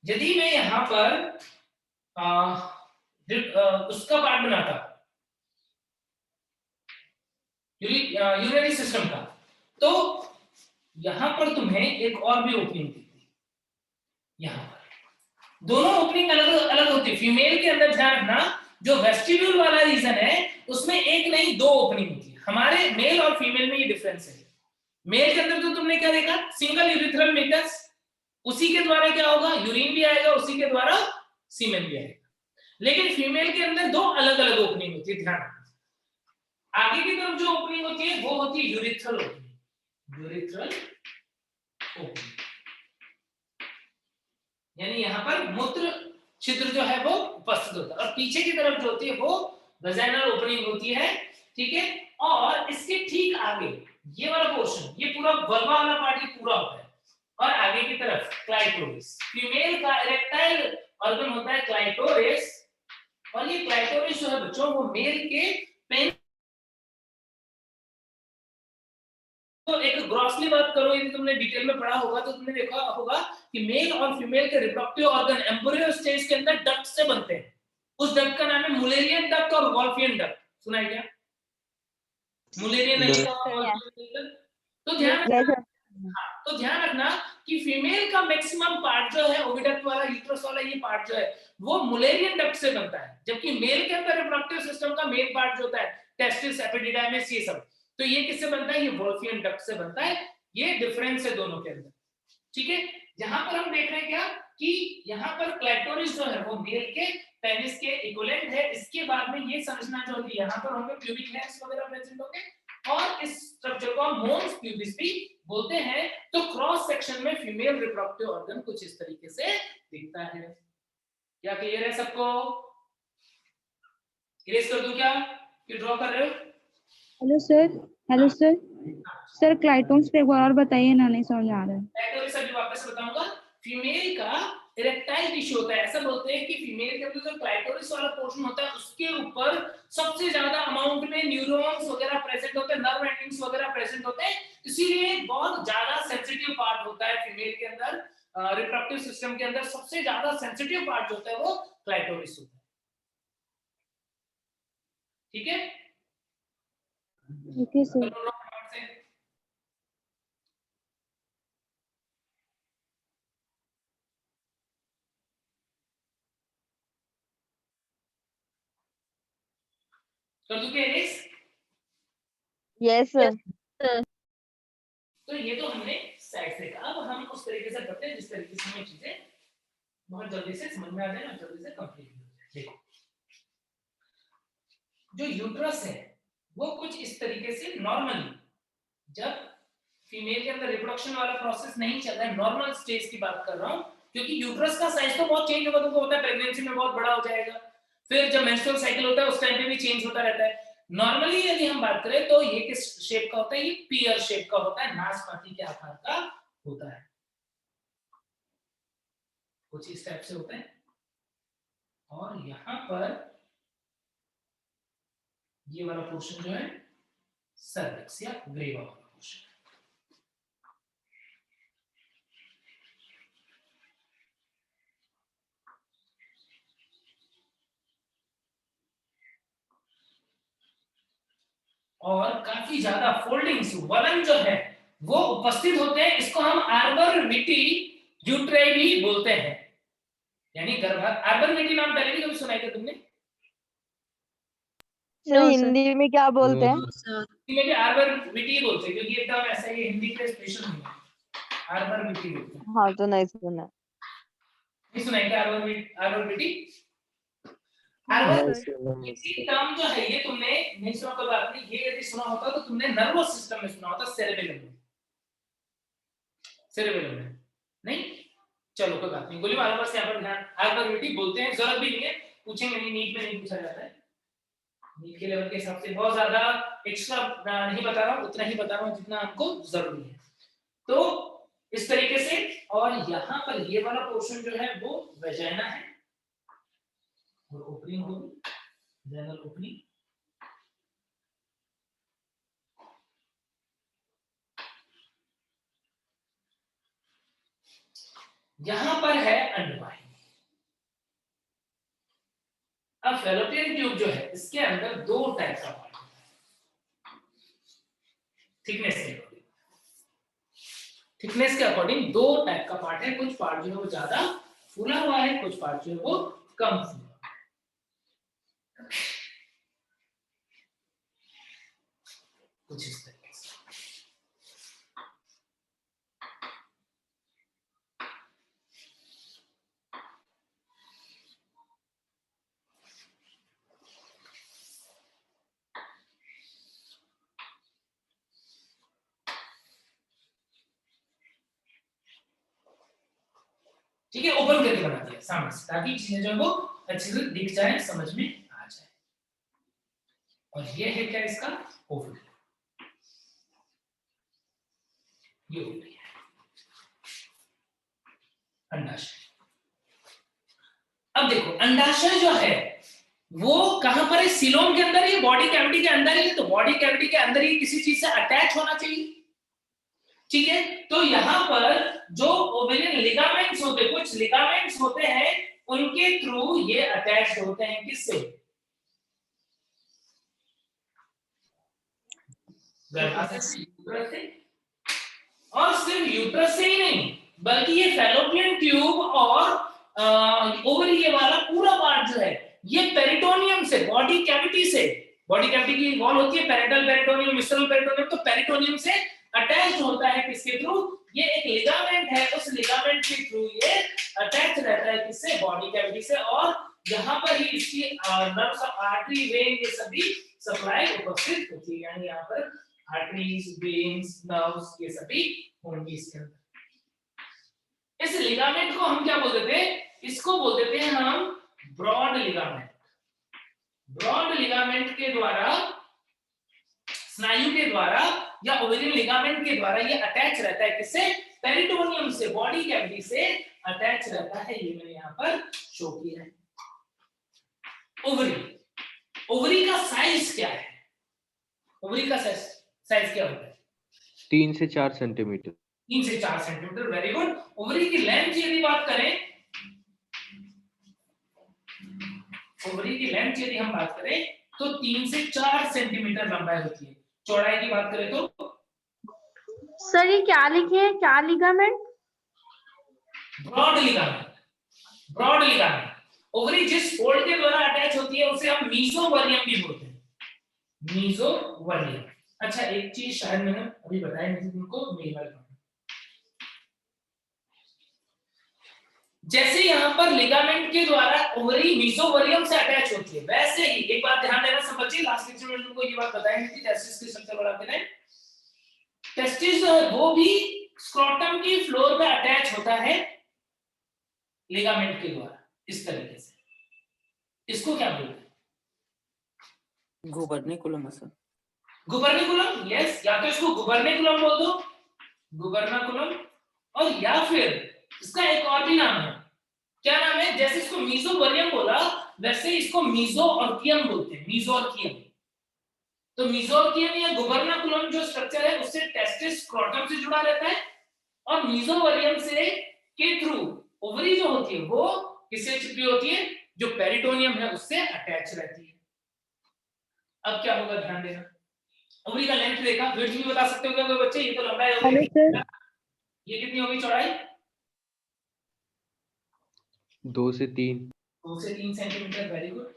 यदि मैं यहां पर उसका पार्ट बनाता यूरिनरी सिस्टम का, तो यहां पर तुम्हें एक और भी ओपनिंग दिखती, यहां पर दोनों ओपनिंग अलग अलग होती है। फीमेल के अंदर ध्यान रखना, जो वेस्टिब्यूल वाला रीजन है उसमें एक नहीं दो ओपनिंग होती है, हमारे मेल और फीमेल में ये डिफरेंस है। मेल के अंदर तो तुमने क्या देखा, सिंगल यूरिथ्रल मेटस, उसी के द्वारा क्या होगा, यूरिन भी आएगा, उसी के द्वारा सीमेन भी आएगा। लेकिन फीमेल के अंदर दो अलग अलग ओपनिंग होती है, ध्यान रखना। आगे की तरफ जो ओपनिंग होती है वो होती है यूरिथ्रल ओपनिंग, यूरिथ्रल ओपनिंग, यानी यहाँ पर मूत्र छिद्र जो है वो उपस्थित होता है, और पीछे की तरफ जो होती है वो वजाइनल ओपनिंग होती है। ठीक है, और इसके ठीक आगे ये वाला पोर्शन, ये पूरा वल्वा वाला पार्ट ये पूरा होता है, और आगे की तरफ क्लाइटोरिस, फीमेल का इरेक्टाइल ऑर्गन होता है क्लाइटोरिस, और ये क्लाइटोरिस जो है बच्चों वो मेल के पेन, तो एक ग्रॉसली बात करो, यदि तुमने डिटेल में पढ़ा होगा तो तुमने देखा होगा कि मेल और फीमेल के रिप्रोडक्टिव ऑर्गन एम्ब्रियो स्टेज के अंदर डक्ट से बनते हैं। उस डक्ट का नाम है मुलेरियन डक्ट और वॉल्फियन डक्ट, सुना है क्या? मुलेरियन नहीं तो ध्यान रखना कि फीमेल का मैक्सिमम पार्ट जो है ओविडक्ट वाला, यूट्रस वाला ये पार्ट जो है वो मुलेरियन डक्ट से बनता है, जबकि मेल के अंदर रिप्रोडक्टिव सिस्टम का मेन पार्ट जो होता है टेस्टिस, एपिडिडाइमिस, ये सब, तो ये किससे बनता है, ये वॉल्फियन डक्ट से बनता है। ये डिफरेंस है दोनों के अंदर। ठीक है, यहां पर हम देख रहे हैं क्या कि यहाँ पर क्लाइटोरिस जो है वो मेल के पेनिस के इक्विवेलेंट है। इसके बाद में ये संरचना जो होती है, यहाँ पर होंगे प्यूबिक हेयर्स वगैरह प्रेजेंट होंगे, और इस स्ट्रक्चर को हम मोन्स प्यूबिस भी बोलते हैं। तो क्रॉस सेक्शन में फीमेल रिप्रोडक्टिव ऑर्गन कुछ इस तरीके से दिखता है। क्या क्लियर है सबको? इरेज कर दूं क्या, कि ड्रॉ कर रहे हो? Hello sir, hello sir, sir क्लाइटोन्स पे एक बार और बताइए ना, नहीं समझ आ रहा है। क्लाइटोरिस अभी वापस बताऊंगा। फीमेल का इरेक्टाइल टिश्यू होता है, ऐसा बोलते हैं कि फीमेल के अंदर जो क्लाइटोरिस वाला पोर्शन होता है उसके ऊपर सबसे ज्यादा अमाउंट में न्यूरॉन्स वगैरह प्रेजेंट होते हैं, नर्व एंडिंग्स वगैरह प्रेजेंट होते हैं, इसीलिए बहुत ज्यादा सेंसिटिव पार्ट होता है फीमेल के अंदर रिप्रोडक्टिव सिस्टम के अंदर सबसे ज्यादा सेंसिटिव पार्ट जो होता है वो क्लाइटोरिस होता है। ठीक है, ओके सर। कर दूं क्या एनिस? Yes sir. तो ये तो हमने साइड से कहा, अब हम उस तरीके से करते हैं जिस तरीके से हमें चीजें बहुत जल्दी से समझ में आ जाए और जल्दी से कंप्लीट हो जाए। देखो, जो यूट्रस है वो कुछ इस तरीके से नॉर्मली, जब फीमेल के अंदर रिप्रोडक्शन वाला प्रोसेस नहीं चल रहा है, नॉर्मल स्टेज की बात कर रहा हूं, क्योंकि यूट्रस का साइज तो बहुत चेंज होगा, तुमको होता है प्रेगनेंसी में बहुत बड़ा हो जाएगा, फिर जब मेंस्ट्रुअल साइकिल होता है उस टाइम पे भी चेंज होता रहता है। नॉर्मली यदि हम बात करें तो ये किस शेप का होता है? ये पियर शेप का होता है, नाशपाती के आकार का होता है, कुछ इस टाइप से होता है। और यहां पर ये वाला पोर्शन जो है सर्विक्स या ग्रेवा वाला पोर्शन। और काफी ज्यादा फोल्डिंग्स, वलन जो है वो उपस्थित होते हैं, इसको हम आर्बर विटी यूट्राई भी बोलते हैं, यानी गर्भाशय। आर्बर विटी नाम पहले भी कभी सुना है क्या तुमने? सर हिंदी में क्या बोलते हैं? हिंदी में भी आर्बर विटी बोलते हैं, क्योंकि एकदम ऐसा ही हिंदी के स्पेशल नहीं है, आर्बर विटी बोलते हैं। हाँ तो नहीं सुना। नहीं सुना है क्या arbor witty? Arbor witty term जो है ये तुमने नहीं सुना, कोई बात नहीं, ये यदि सुना होता तो तुमने नर्वस सिस्टम में सुना होता, सेरेबेलम में। सेरेबेलम में नहीं, चलो कोई बात नहीं, गोली वालों बस यहाँ पर ध्यान, आर्बर विटी बोलते हैं, जरूरत भी नहीं है, पूछेंगे नहीं, नीट में नहीं पूछा जाता है, नीट के लेवल के हिसाब से बहुत ज्यादा एक्स्ट्रा नहीं बता रहा हूँ, उतना ही बता रहा हूँ जितना हमको जरूरी है। तो इस तरीके से, और यहाँ पर ये वाला पोर्शन जो है वो वेजाइना है और ओपनिंग होगी, वेजाइनल ओपनिंग। यहां पर है अंडवाहिनी। अब फैलोपियन ट्यूब जो है इसके अंदर दो टाइप का पार्ट होता है, थिकनेस के अकॉर्डिंग, थिकनेस के अकॉर्डिंग दो टाइप का पार्ट है, कुछ पार्ट जो है वो ज्यादा फूला हुआ है, कुछ पार्ट जो है वो कम फूला है। कुछ इस तरीके से। ठीक है, ओपन करके बना दिया सामने से, ताकि चीजें जो है वो अच्छे से दिख जाए, समझ में आ जाए। और ये है क्या इसका ओवरी, ये ओवरी है, अंडाशय। अब देखो अंडाशय जो है वो कहां पर है? सीलोम के अंदर ही, बॉडी कैविटी के अंदर ही, तो बॉडी कैविटी के अंदर ही किसी चीज से अटैच होना चाहिए। ठीक है, तो यहां पर जो ओवेरियन लिगामेंट्स होते, कुछ लिगामेंट्स होते हैं, उनके थ्रू ये अटैच होते हैं, किससे? गर्भाशय से, यूट्रस से। और सिर्फ यूट्रस से ही नहीं, बल्कि ये फैलोपियन ट्यूब और ओवरी ये वाला पूरा पार्ट जो है ये पेरिटोनियम से, बॉडी कैविटी से, बॉडी कैविटी की वॉल होती है पेरिटल पेरिटोनियम, मिस्ट्रल पेरिटोनियम, तो पेरिटोनियम से अटैच होता है, किसके थ्रू? ये एक लिगामेंट है, उस लिगामेंट के थ्रू ये अटैच रहता है, किससे? बॉडी कैविटी से। और यहाँ पर ही इसकी नर्व्स, आर्टरी, वेन ये सभी सप्लाई उपस्थित होती है, यानी यहाँ पर आर्टरीज, वेन्स, नर्व्स ये सभी होंगी इसके अंदर। इस लिगामेंट को हम क्या बोलते थे? इसको बोलते थे हम ब्रॉड लिगामेंट। ब्रॉड लिगामेंट के द्वारा, स्नायु के द्वारा या ओवेरियन लिगामेंट के द्वारा ये अटैच रहता है, किससे? पेरिटोनियम से, बॉडी कैविटी से अटैच रहता है। ये मैंने यहाँ पर शो किया है। ओवरी, ओवरी का साइज क्या है? ओवरी का साइज क्या होता है? 3 से 4 सेंटीमीटर। 3 से 4 सेंटीमीटर, वेरी गुड। ओवरी की लेंथ यदि बात करें, ओवरी की लेंथ यदि हम बात करें तो 3 से 4 सेंटीमीटर लंबाई होती है। चौड़ाई की बात करें तो सर ये क्या लिखे हैं, क्या ligament? Broad ligament, broad ligament. Ovary जिस फोल्ड के द्वारा अटैच होती है उसे हम मीजोवरियम भी बोलते हैं, मीजोवरियम। अच्छा एक चीज शायद मैंने अभी बताया नहीं थी तुमको, मेल वाले जैसे यहाँ पर लिगामेंट के द्वारा ओवरी मीजोवरियम से अटैच होती है, वैसे ही एक बात ध्यान देना सब बच्चे, लास्ट लेक्चर में तुमको ये बात बताई नहीं थी टेस्टिस के स्ट्रक्चर बढ़ाते हैं। टेस्टिस जो है वो भी स्क्रोटम की फ्लोर पे अटैच होता है लिगामेंट के द्वारा, इस तरीके से। इसको क्या बोलते हैं? गुबर्निकुलम सर। गुबर्निकुलम, यस, या तो इसको गुबर्निकुलम बोल दो, गुबर्नाकुलम, और या फिर इसका एक और भी नाम है, क्या नाम है? जैसे इसको मीजोवरियम बोला वैसे इसको मीजोऑर्कियम बोलते हैं, मीजोऑर्कियम। तो मीजोऑर्कियम या गुबर्नाकुलम जो स्ट्रक्चर है उससे टेस्टिस स्क्रोटम से जुड़ा रहता है, और मीजोवरियम से के थ्रू ओवरी जो होती है वो किससे चिपकी होती है? जो पेरिटोनियम है उससे अटैच रहती है। अब क्या होगा ध्यान देना, ओवरी का लेंथ देखा, विड्थ भी बता सकते हो क्या कोई बच्चे? ये तो लंबाई हो गई, ये कितनी होगी चौड़ाई? 2 से 3 2 से 3 सेंटीमीटर, वेरी गुड।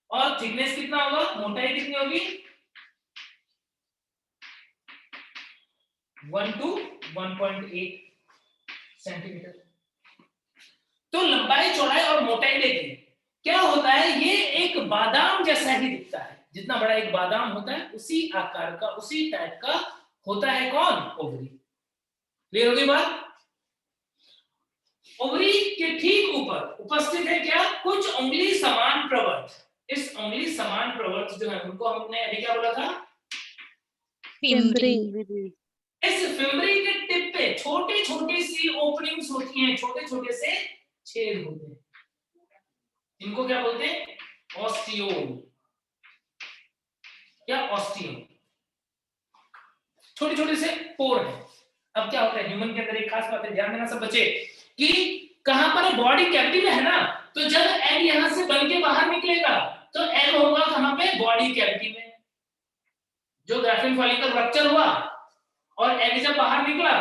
और थिकनेस कितना होगा, मोटाई कितनी होगी? 1 to 1.8 सेंटीमीटर। तो लंबाई, चौड़ाई और मोटाई देखिए क्या होता है, ये एक बादाम जैसा ही दिखता है, जितना बड़ा एक बादाम होता है उसी आकार का, उसी टाइप का होता है कौन? ओवरी। क्लियर होगी बात? ओवरी के ठीक ऊपर उपस्थित है क्या? कुछ उंगली समान प्रवर्त। इस उंगली समान प्रवर्त जो है उनको हमने अभी क्या बोला था? फिम्बरी। इस फिम्बरी के टिप पे छोटी छोटी सी ओपनिंग्स होती हैं, छोटे छोटे से छेद होते हैं, इनको क्या बोलते हैं? ऑस्टियोल या ऑस्टियम। छोटे छोटे से पोर है। अब क्या होता है ह्यूमन के अंदर, एक खास बात है ध्यान देना सब बच्चे, कि कहां पर बॉडी कैविटी में है ना, तो जब एग यहां से बन के बाहर निकलेगा तो एग होगा कहां पे? बॉडी कैविटी में। जो ग्राफिन फॉलिकल रप्चर हुआ और एग जब बाहर निकला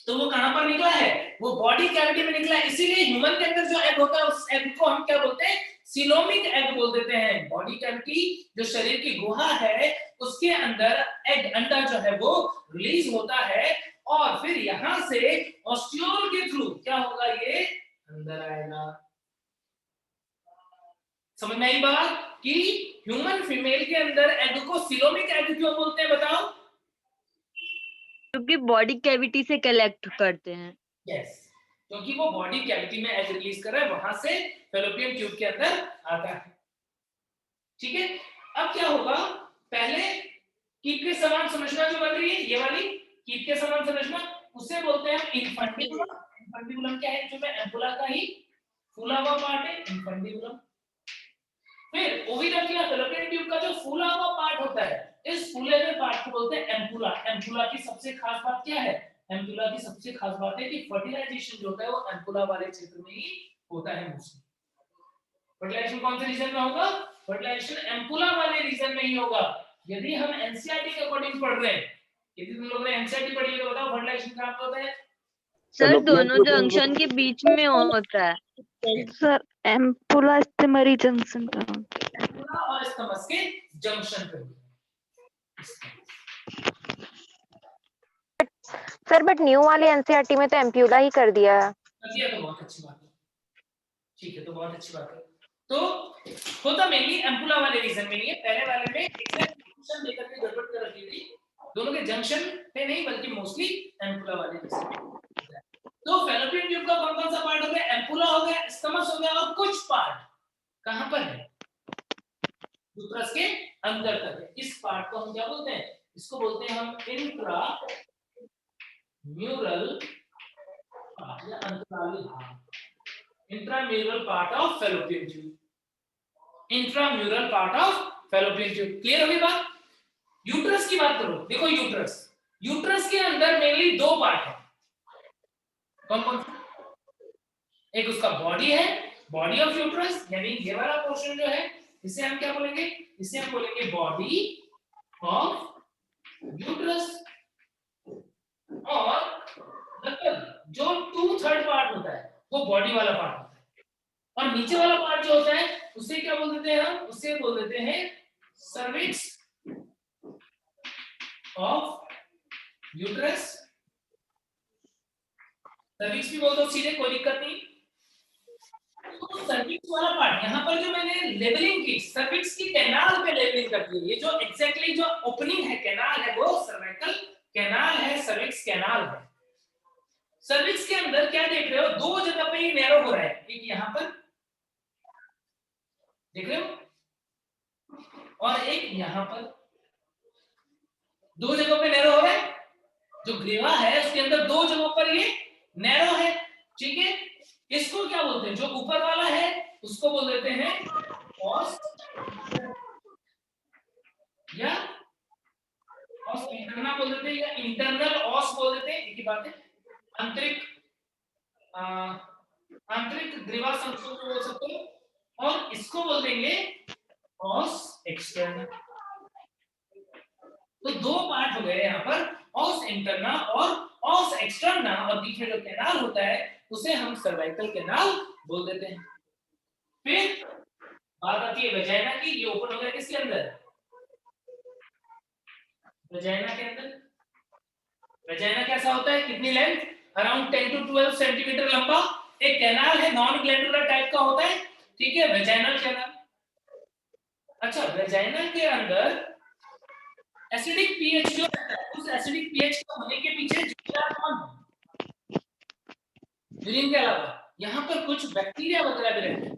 तो वो कहां पर निकला है? वो बॉडी कैविटी में निकला। इसीलिए ह्यूमन के अंदर जो एग होता है उस एग को हम क्या बोलते हैं? सिलोमिक एग बोल देते हैं। बॉडी कैविटी जो शरीर की गुहा है उसके अंदर एग, अंडा जो है वो रिलीज होता है, और फिर यहां से ऑस्टियोल के थ्रू क्या होगा? ये अंदर आएगा। समझ में आई बात कि ह्यूमन फीमेल के अंदर एग को सिलोमिक एग क्यों बोलते हैं बताओ? क्योंकि बॉडी कैविटी से कलेक्ट करते हैं। यस, क्योंकि वो बॉडी कैविटी में एग रिलीज कर रहा है, वहां से फैलोपियन ट्यूब के अंदर आता है। ठीक है, अब क्या होगा? पहले कीप के समान संरचना जो बन रही है, ये वाली कीप के समान संरचना, उसे बोलते हैं इन्फंडिबुलम। इन्फंडिबुलम क्या है? जो मैं एम्पुला का ही फूला हुआ पार्ट है, इन्फंडिबुलम। फिर ओविडक्टिया फैलोपियन ट्यूब का जो फूला हुआ पार्ट होता है, इस फूले हुए पार्ट को बोलते हैं एम्पुला। एम्पुला की सबसे खास बात क्या है? एम्पुला की सबसे खास बात है कि फर्टिलाइजेशन जो होता है वो एम्पुला वाले क्षेत्र में ही होता है मोस्टली। फर्टिलाइजेशन कौन से रीजन में होगा? फर्टिलाइजेशन एम्पुला वाले रीजन में ही होगा। यदि हम एनसीईआरटी के अकॉर्डिंग पढ़ रहे हैं, यदि तुम लोगों ने एनसीईआरटी पढ़ी है तो बताओ फर्टिलाइजेशन कहां पे होता है? सर दोनों जंक्शन के बीच में होता है। सर एम्पुला स्टिमरी जंक्शन का एम्पुला और स्टमस के जंक्शन पे। सर बट न्यू वाले एनसीईआरटी में तो एम्प्यूला ही कर दिया है। ये तो बहुत अच्छी बात है। ठीक है, तो बहुत अच्छी बात है। तो होता मेनली एम्पुला वाले रीजन में ही है। पहले वाले में एग्जैक्ट फंक्शन देकर के गड़बड़ कर रखी थी, दोनों के जंक्शन पे नहीं बल्कि मोस्टली एम्पुला वाले रीजन। तो फैलोपियन ट्यूब का कौन-कौन सा पार्ट हो गया? एम्पुला हो गया, स्टमस हो गया, और कुछ पार्ट कहां पर है? यूट्रस के अंदर तक है। इस पार्ट को हम क्या बोलते हैं? इसको बोलते हैं हम इंट्रा म्यूरल पार्ट या अंतराली भाग, intramural part of fallopian tube, intramural part of fallopian tube. Clear होगी बात? यूट्रस की बात करो, देखो यूट्रस, यूट्रस के अंदर मेनली दो पार्ट है। कौन कौन सा? एक उसका बॉडी है, बॉडी ऑफ यूट्रस, यानी ये वाला पोर्शन जो है इसे हम क्या बोलेंगे? इसे हम बोलेंगे बॉडी ऑफ यूट्रस। और मतलब जो 2/3 पार्ट होता है वो बॉडी वाला पार्ट होता है, और नीचे वाला पार्ट जो होता है उसे क्या बोल देते हैं हम? उसे बोल देते हैं सर्विक्स ऑफ यूट्रस। सर्विक्स भी बोल दो सीधे, कोई दिक्कत नहीं। तो सर्विक्स वाला पार्ट यहाँ पर जो मैंने लेबलिंग की, सर्विक्स की कैनाल पे लेबलिंग कर दी। ये जो एग्जैक्टली जो ओपनिंग है, कैनाल है, वो सर्वाइकल कैनाल है, सर्विक्स कैनाल है। सर्विक्स के अंदर क्या देख रहे हो? दो जगह पे ये नैरो हो रहा है, एक यहाँ पर देख रहे हो और एक यहाँ पर, दो जगहों पे नैरो हो रहा है। जो ग्रीवा है उसके अंदर दो जगहों पर ये नैरो है, ठीक है। इसको क्या बोलते हैं? जो ऊपर वाला है उसको बोल देते हैं ऑस या ऑस इंटरना बोल देते हैं, या इंटरनल ऑस बोल देते हैं, एक ही बात है। आंतरिक ग्रीवा संकोच बोल सकते हो, और इसको बोल देंगे ऑस एक्सटर्ना। तो दो पार्ट हो गए यहाँ पर, ऑस इंटरना और ऑस एक्सटर्ना, और बीच में जो कैनाल होता है उसे हम सर्वाइकल कैनाल बोल देते हैं। फिर बात आती है वेजाइना की। ये ओपन हो गया किसके अंदर? वेजाइना के अंदर। वेजाइना कैसा होता है? कितनी लेंथ? अराउंड 10 to 12 सेंटीमीटर लंबा एक कैनाल है, नॉन ग्लैंडुलर टाइप का होता है, ठीक है, वेजाइनल कैनाल। अच्छा, वेजाइना के अंदर एसिडिक पीएच जो रहता है, उस एसिडिक पीएच का होने के पीछे जिम्मेदार कौन है? यूरिन के अलावा यहाँ पर कुछ बैक्टीरिया वगैरह भी रहते हैं,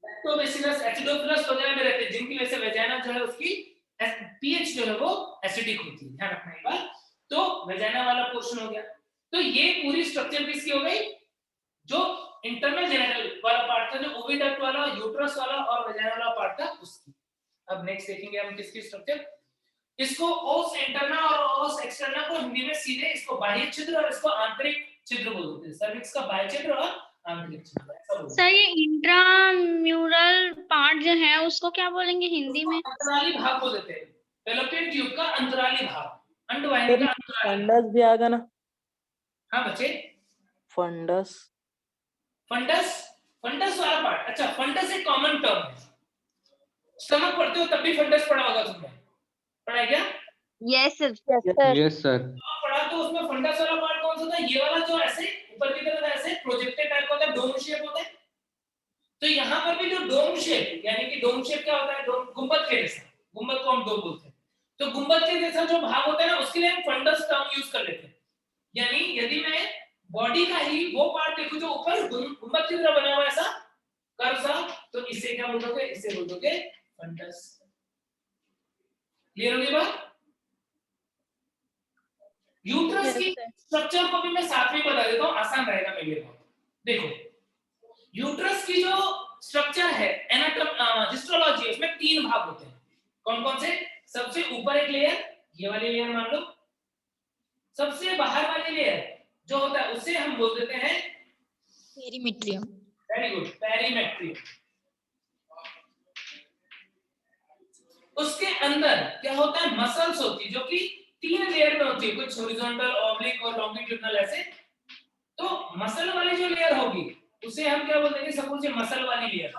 लैक्टोबैसिलस, एसिडोफिलस वगैरह भी रहते हैं, जिनकी वजह से वेजाइना जो है उसकी पीएच जो है वो एसिडिक होती है। ध्यान रखना एक बार। तो वेजाइना वाला पोर्शन हो गया। तो ये पूरी स्ट्रक्चर किसकी हो गई? जो इंटरनल जेनिटल वाला पार्ट था, जो ओविडक्ट वाला, यूट्रस वाला और वेजाइना वाला पार्ट था, उसकी। अब नेक्स्ट देखेंगे हम किसकी स्ट्रक्चर। इसको ओस इंटरना और ओस एक्सटर्ना को हिंदी में सीधे इसको बाह्य छिद्र और इसको आंतरिक छिद्र बोलते हैं। सर्विक्स का बाह्य छिद्र और आंतरिक छिद्र, ऐसा बोलते हैं। सर ये इंट्राम्यूरल पार्ट जो है उसको क्या बोलेंगे हिंदी में? अंतराली भाग बोल देते हैं। फेलोपियन ट्यूब का अंतराली भाग, अंडवाहिनी का अंतराली। फंडस भी आ गया ना? हाँ बच्चे, फंडस। फंडस, फंडस वाला पार्ट। अच्छा, फंडस एक कॉमन टर्म है। स्टमक पढ़ते हो तब भी फंडस पढ़ा होगा तुमने, पढ़ा है क्या? Yes sir. Yes sir. पढ़ा। तो उसमें फंडस वाला पार्ट कौन सा था? ये वाला जो ऐसे ऊपर की तरफ ऐसे प्रोजेक्टेड टाइप होता है, डोम शेप होता है। तो यहाँ पर भी जो डोम शेप, यानी कि डोम शेप क्या होता है? गुंबद के जैसा, गुंबद को हम डोम बोलते हैं। तो गुंबद के जैसा जो भाग होता है ना, उसके लिए हम फंडस टर्म यूज कर लेते हैं। यानी यदि मैं बॉडी का ही वो पार्ट देखूं जो ऊपर गुंबद की तरह बना हुआ है, ऐसा कर्व सा, तो इसे क्या बोलोगे? इसे बोलोगे फंडस। क्लियर होगी बात? यूट्रस की स्ट्रक्चर को भी मैं साथ में बता देता हूं, आसान रहेगा मेरे लिए। देखो, यूट्रस की जो स्ट्रक्चर है, एनाटॉमी, हिस्टोलॉजी, उसमें 3 भाग होते हैं। कौन कौन से? सबसे ऊपर एक लेयर, ये वाली लेयर मान लो। सबसे बाहर वाली लेयर जो होता है उसे हम बोल देते हैं पेरीमेट्रियम। Very good, perimetrium. उसके अंदर क्या होता है? मसल्स होती है, जो कि 3 लेयर में होती है, कुछ हॉरिजॉन्टल, ऑब्लिक और लॉन्गिट्यूडनल ऐसे। तो मसल वाली जो लेयर होगी उसे हम क्या बोल देंगे? सपोज ये मसल वाली लेयर,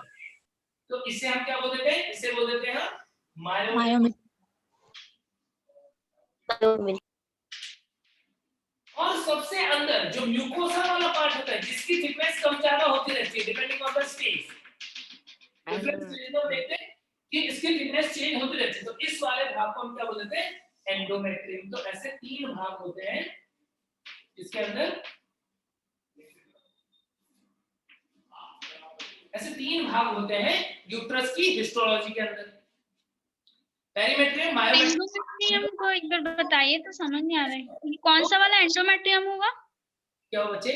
तो इसे हम क्या बोल देते हैं? इसे बोल देते हैं मायोमिड। और सबसे अंदर जो म्यूकोसा वाला पार्ट होता है, जिसकी थिकनेस कम ज्यादा होती रहती है depending on the stage. Different stage में देखते हैं कि इसकी थिकनेस चेंज होती रहती है। तो इस वाले भाग को हम क्या बोल देते हैं? एंडोमेट्रियम। तो ऐसे 3 भाग होते हैं इसके अंदर, ऐसे 3 भाग होते हैं यूट्रस की हिस्टोलॉजी के अंदर। Perimetrium, myometrium. एंडोमेट्रियम को एक बार बताइए तो समझ नहीं आ रहा है। कौन सा वाला एंडोमेट्रियम होगा? क्या हो बच्चे?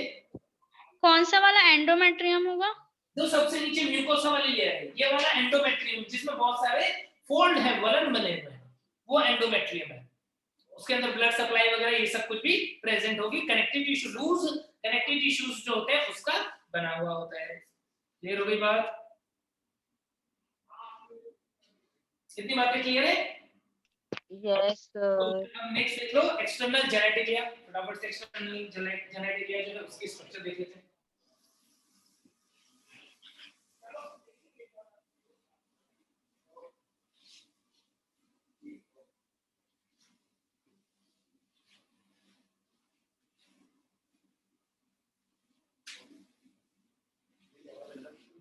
कौन सा वाला एंडोमेट्रियम होगा? जो सबसे नीचे म्यूकोसा वाली लेयर है, ये वाला एंडोमेट्रियम, जिसमें बहुत सारे फोल्ड है, वलन बने हुए हैं, वो एंडोमेट्रियम है। उसके अंदर ब्लड सप्लाई वगैरह ये सब कुछ भी प्रेजेंट होगी। Connective tissue loose, connective tissues जो होते हैं उसका बना हुआ होता है। क्लियर हो गई बात? कितनी बातें क्लियर है? Yes sir. अब नेक्स्ट देख लो एक्सटर्नल जेनेटिलिया। फटाफट से एक्सटर्नल जेनेटिलिया जो है उसकी स्ट्रक्चर देख लेते हैं।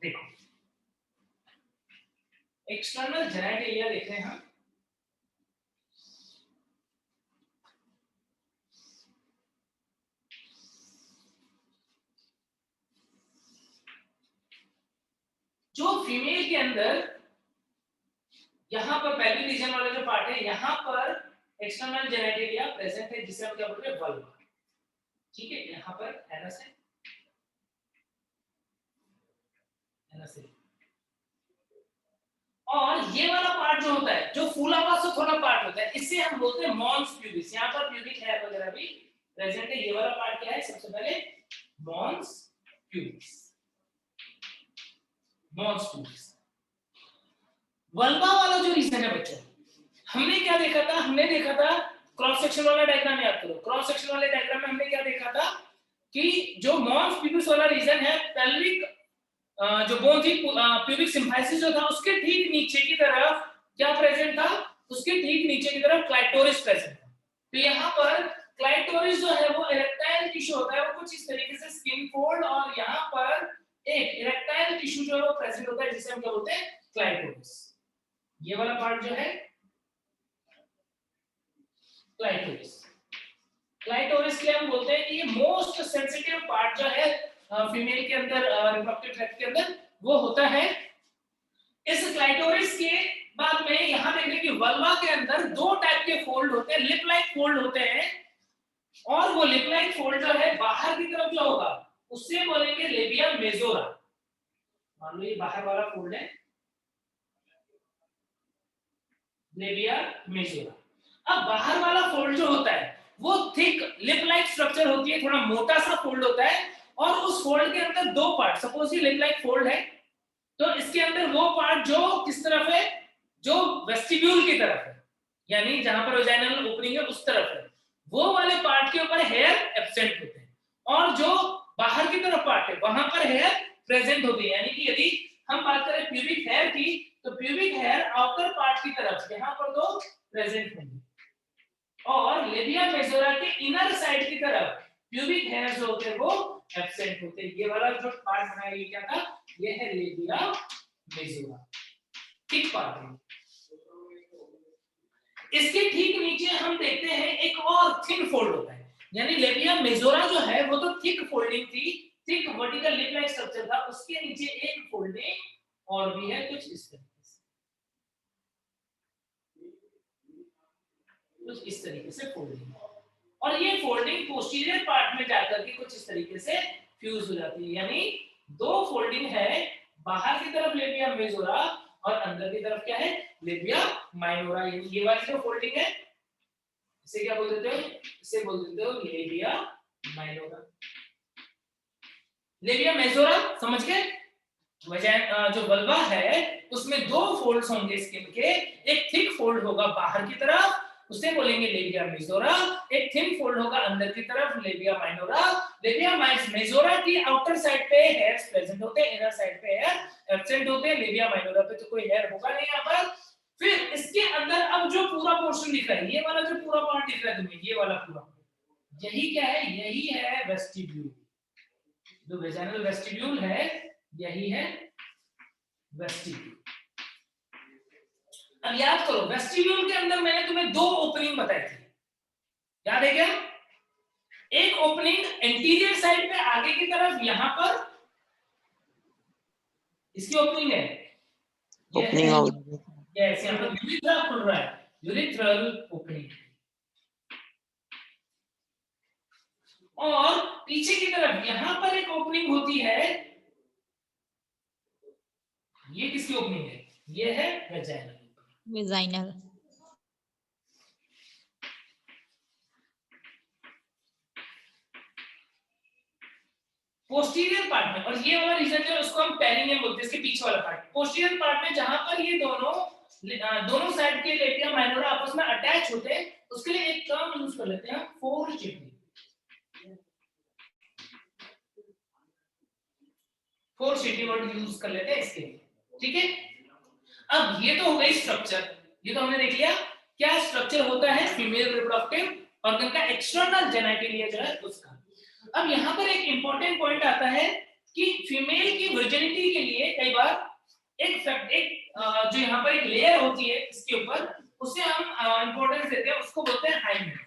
देखो एक्सटर्नल जेनेटिलिया देख रहे हैं हम। जो फीमेल के अंदर यहां पर पेल्विक रीजन वाला जो पार्ट है यहां पर एक्सटर्नल जेनेटिलिया प्रेजेंट है, जिसे हम क्या बोलते हैं वल्वा। ठीक है, यहां पर एनस है, एनस है। और ये वाला पार्ट जो होता है, जो फूला हुआ सा थोड़ा पार्ट होता है, इसे हम बोलते हैं मॉन्स प्यूबिस। यहां पर प्यूबिक हेयर वगैरह भी प्रेजेंट है। ये वाला पार्ट क्या है? सबसे पहले mons pubis, mons pubis. Vulva वाला जो रीजन है बच्चों, हमने क्या देखा था? हमने देखा था क्रॉस सेक्शन वाला डायग्राम याद करो। क्रॉस सेक्शन वाले डायग्राम में हमने क्या देखा था कि जो मॉन्स प्यूबिस वाला रीजन है, पेल्विक जो बोन थी प्यूबिक सिम्फाइसिस जो था उसके ठीक नीचे की तरफ क्या प्रेजेंट था? उसके ठीक नीचे की तरफ क्लाइटोरिस प्रेजेंट था। तो यहाँ पर क्लाइटोरिस जो है वो इरेक्टाइल टिश्यू होता है, वो कुछ इस तरीके से स्किन फोल्ड, और यहाँ पर एक इरेक्टाइल टिश्यू जो है वो प्रेजेंट होता है, जिसे हम क्या बोलते हैं? क्लाइटोरिस। ये वाला पार्ट जो है क्लाइटोरिस। क्लाइटोरिस के हम बोलते हैं कि ये मोस्ट सेंसिटिव पार्ट जो है फीमेल के अंदर, रिप्रोडक्टिव ट्रैक्ट के अंदर, वो होता है। इस क्लाइटोरिस के बाद में यहां देखने की वल्वा के अंदर दो टाइप के फोल्ड होते हैं, लिप लाइक फोल्ड होते हैं, और वो लिप लाइक फोल्ड जो है बाहर की तरफ जो होगा उससे बोलेंगे लेबिया मेजोरा। मान लो ये बाहर वाला फोल्ड है, लेबिया मेजोरा। अब बाहर वाला फोल्ड जो होता है वो थिक लिप लाइक स्ट्रक्चर होती है, थोड़ा मोटा सा फोल्ड होता है, और उस फोल्ड के अंदर दो पार्ट, सपोज ये लिप लाइक फोल्ड है, तो इसके अंदर वो पार्ट जो किस तरफ है? जो वेस्टिब्यूल की तरफ है, यानी जहां पर वेजाइनल ओपनिंग है उस तरफ है, वो वाले पार्ट के ऊपर हेयर एब्सेंट होते हैं, और जो बाहर की तरफ पार्ट है वहां पर हेयर प्रेजेंट होती है। यानी कि यदि हम बात करें प्यूबिक हेयर की, तो प्यूबिक हेयर आउटर पार्ट की तरफ यहां पर दो प्रेजेंट होंगे, और लेबिया मेजोरा के इनर साइड की तरफ प्यूबिक हेयर जो होते हैं वो एब्सेंट होते हैं। ये वाला जो पार्ट बना है ये क्या था? ये है लेबिया मेजोरा, ठीक पार्ट है। इसके ठीक नीचे हम देखते हैं एक और थिन फोल्ड होता है, यानी लेबिया मेजोरा जो है वो तो थिक फोल्डिंग थी, thick vertical lip like structure था, उसके नीचे एक फोल्डिंग और भी है कुछ इस तरीके से, कुछ इस तरीके से फोल्डिंग, और ये फोल्डिंग पोस्टीरियर पार्ट में जाकर के कुछ इस तरीके से फ्यूज हो जाती है। यानी दो फोल्डिंग है, बाहर की तरफ लेबिया मेजोरा और अंदर की तरफ क्या है? Labia minora. ये वाली जो फोल्डिंग है इसे क्या बोल देते हो? इसे बोल देते हो लेबिया माइनोरा। लेबिया मेजोरा समझ गए? जो वल्वा है उसमें दो फोल्ड्स होंगे स्किन के, एक थिक फोल्ड होगा बाहर की तरफ, उसे बोलेंगे लेबिया मेजोरा, एक थिन फोल्ड होगा अंदर की तरफ, लेबिया माइनोरा। लेबिया मेजोरा की आउटर साइड पे हेयर्स प्रेजेंट होते हैं, इनर साइड पे हेयर एब्सेंट होते हैं। लेबिया माइनोरा पे तो कोई हेयर होगा नहीं यहाँ पर। फिर इसके अंदर अब जो पूरा पोर्शन दिख रहा है, ये वाला जो पूरा पार्ट दिख रहा है तुम्हें, ये वाला पूरा, यही क्या है? यही है वेस्टिब्यूल। जो वेजाइनल वेस्टिब्यूल है यही है वेस्टिब्यूल। अब याद करो, वेस्टिब्यूल के अंदर मैंने तुम्हें दो ओपनिंग बताई थी, याद है क्या? एक ओपनिंग एंटीरियर साइड पे आगे की तरफ, यहां पर इसकी ओपनिंग है, ओपनिंग यस, यहां पर यूरिथ्रा खुल रहा है, यूरिथ्रल ओपनिंग। और पीछे की तरफ यहां पर एक ओपनिंग होती है, ये किसकी ओपनिंग है? ये है वेजाइनल। पोस्टीरियर पार्ट में, और ये वाला रीजन जो है उसको हम पेरिनियम बोलते हैं, इसके पीछे वाला पार्ट। पोस्टीरियर पार्ट में जहां पर ये दोनों साइड के लेबिया माइनोरा आपस में अटैच होते हैं, उसके लिए एक टर्म यूज कर लेते हैं फोरशिपिंग। फोरशिपिंग वर्ड यूज कर लेते हैं इसके लिए, ठीक है। अब ये तो हो गई स्ट्रक्चर, ये तो हमने देख लिया क्या स्ट्रक्चर होता है फीमेल रिप्रोडक्टिव ऑर्गन का, एक्सटर्नल जेनिटलिया जो है उसका। अब यहाँ पर एक इंपॉर्टेंट पॉइंट आता है कि फीमेल की वर्जिनिटी के लिए कई बार एक जो यहाँ पर एक लेयर होती है इसके ऊपर, उसे हम इंपॉर्टेंस देते हैं, उसको बोलते हैं हाइमेन।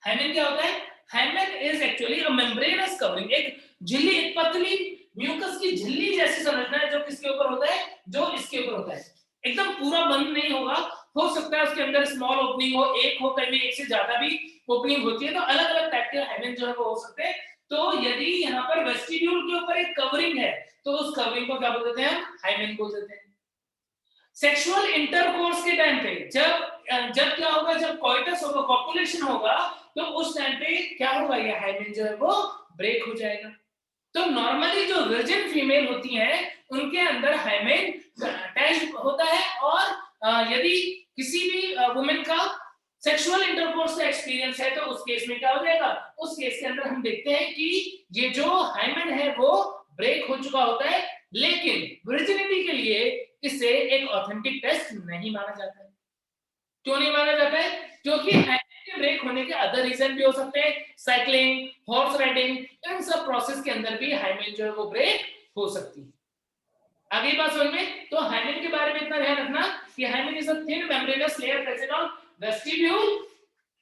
हाइमेन क्या होता है? Hymen is actually a membranes covering, एक झिल्ली, एक पतली म्यूकस की झिल्ली जैसी संरचना है जो किसके ऊपर होता है, जो इसके ऊपर होता है। एकदम पूरा बंद नहीं होगा, हो सकता है उसके अंदर स्मॉल ओपनिंग हो, एक हो, कहीं में एक से ज्यादा भी ओपनिंग होती है, तो अलग अलग टाइप के हाइमेन जो है वो हो सकते हैं। तो यदि यहाँ पर वेस्टिब्यूल के ऊपर एक कवरिंग है तो उस कवरिंग को क्या बोल देते हैं? हाइमेन बोल देते हैं। सेक्सुअल इंटरकोर्स के टाइम पे जब क्या होगा, जब कॉइटस होगा, पॉपुलेशन होगा, तो उस टाइम पे क्या होगा, ये हाइमेन जो है वो ब्रेक हो जाएगा। तो नॉर्मली जो वर्जिन फीमेल होती हैं उनके अंदर हाइमेन अटैच होता है, और यदि किसी भी वुमेन का सेक्सुअल इंटरकोर्स का एक्सपीरियंस है तो उस केस में क्या हो जाएगा, उस केस के अंदर हम देखते हैं कि ये जो हाइमेन है वो ब्रेक हो चुका होता है, लेकिन वर्जिनिटी के लिए इसे एक ऑथेंटिक टेस्ट नहीं माना जाता है। क्यों नहीं माना जाता है? क्योंकि हाइमेन के ब्रेक होने के अदर रीजन भी हो सकते हैं, साइक्लिंग, हॉर्स राइडिंग, इन सब प्रोसेस के अंदर भी हाइमेन जो है वो ब्रेक हो सकती है। आगे बात समझ में? तो हाइमेन के बारे में इतना ध्यान रखना कि hymen is a thin membranes layer present on vestibule,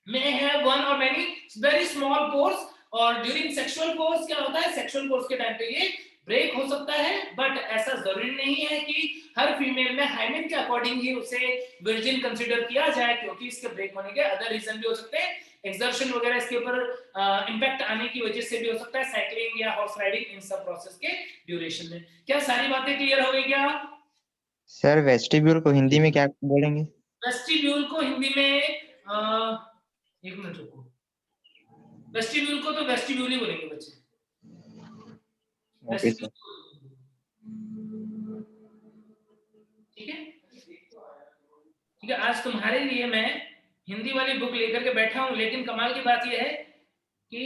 may have one or many very small pores, और ड्यूरिंग सेक्सुअल कोर्स क्या होता है, सेक्सुअल कोर्स के टाइम पे ये ब्रेक हो सकता है, बट ऐसा जरूरी नहीं है कि हर फीमेल में हाइमेन के अकॉर्डिंग ही उसे वर्जिन कंसीडर किया जाए, क्योंकि इसके ब्रेक होने के अदर रीजन भी हो सकते हैं, एक्सर्शन वगैरह इसके ऊपर इंपैक्ट आने की वजह से भी हो सकता है, साइक्लिंग या हॉर्स राइडिंग, इन सब प्रोसेस के ड्यूरेशन में। क्या सारी बातें क्लियर हो गई क्या? सर वेस्टिब्यूल को हिंदी में क्या बोलेंगे? वेस्टिब्यूल को हिंदी में एक मिनट रुको, वेस्टिब्यूल को तो वेस्टिब्यूल ही बोलेंगे बच्चे। Okay sir. ठीक है, ठीक है। आज तुम्हारे लिए मैं हिंदी वाली बुक लेकर के बैठा हूं, लेकिन कमाल की बात यह है कि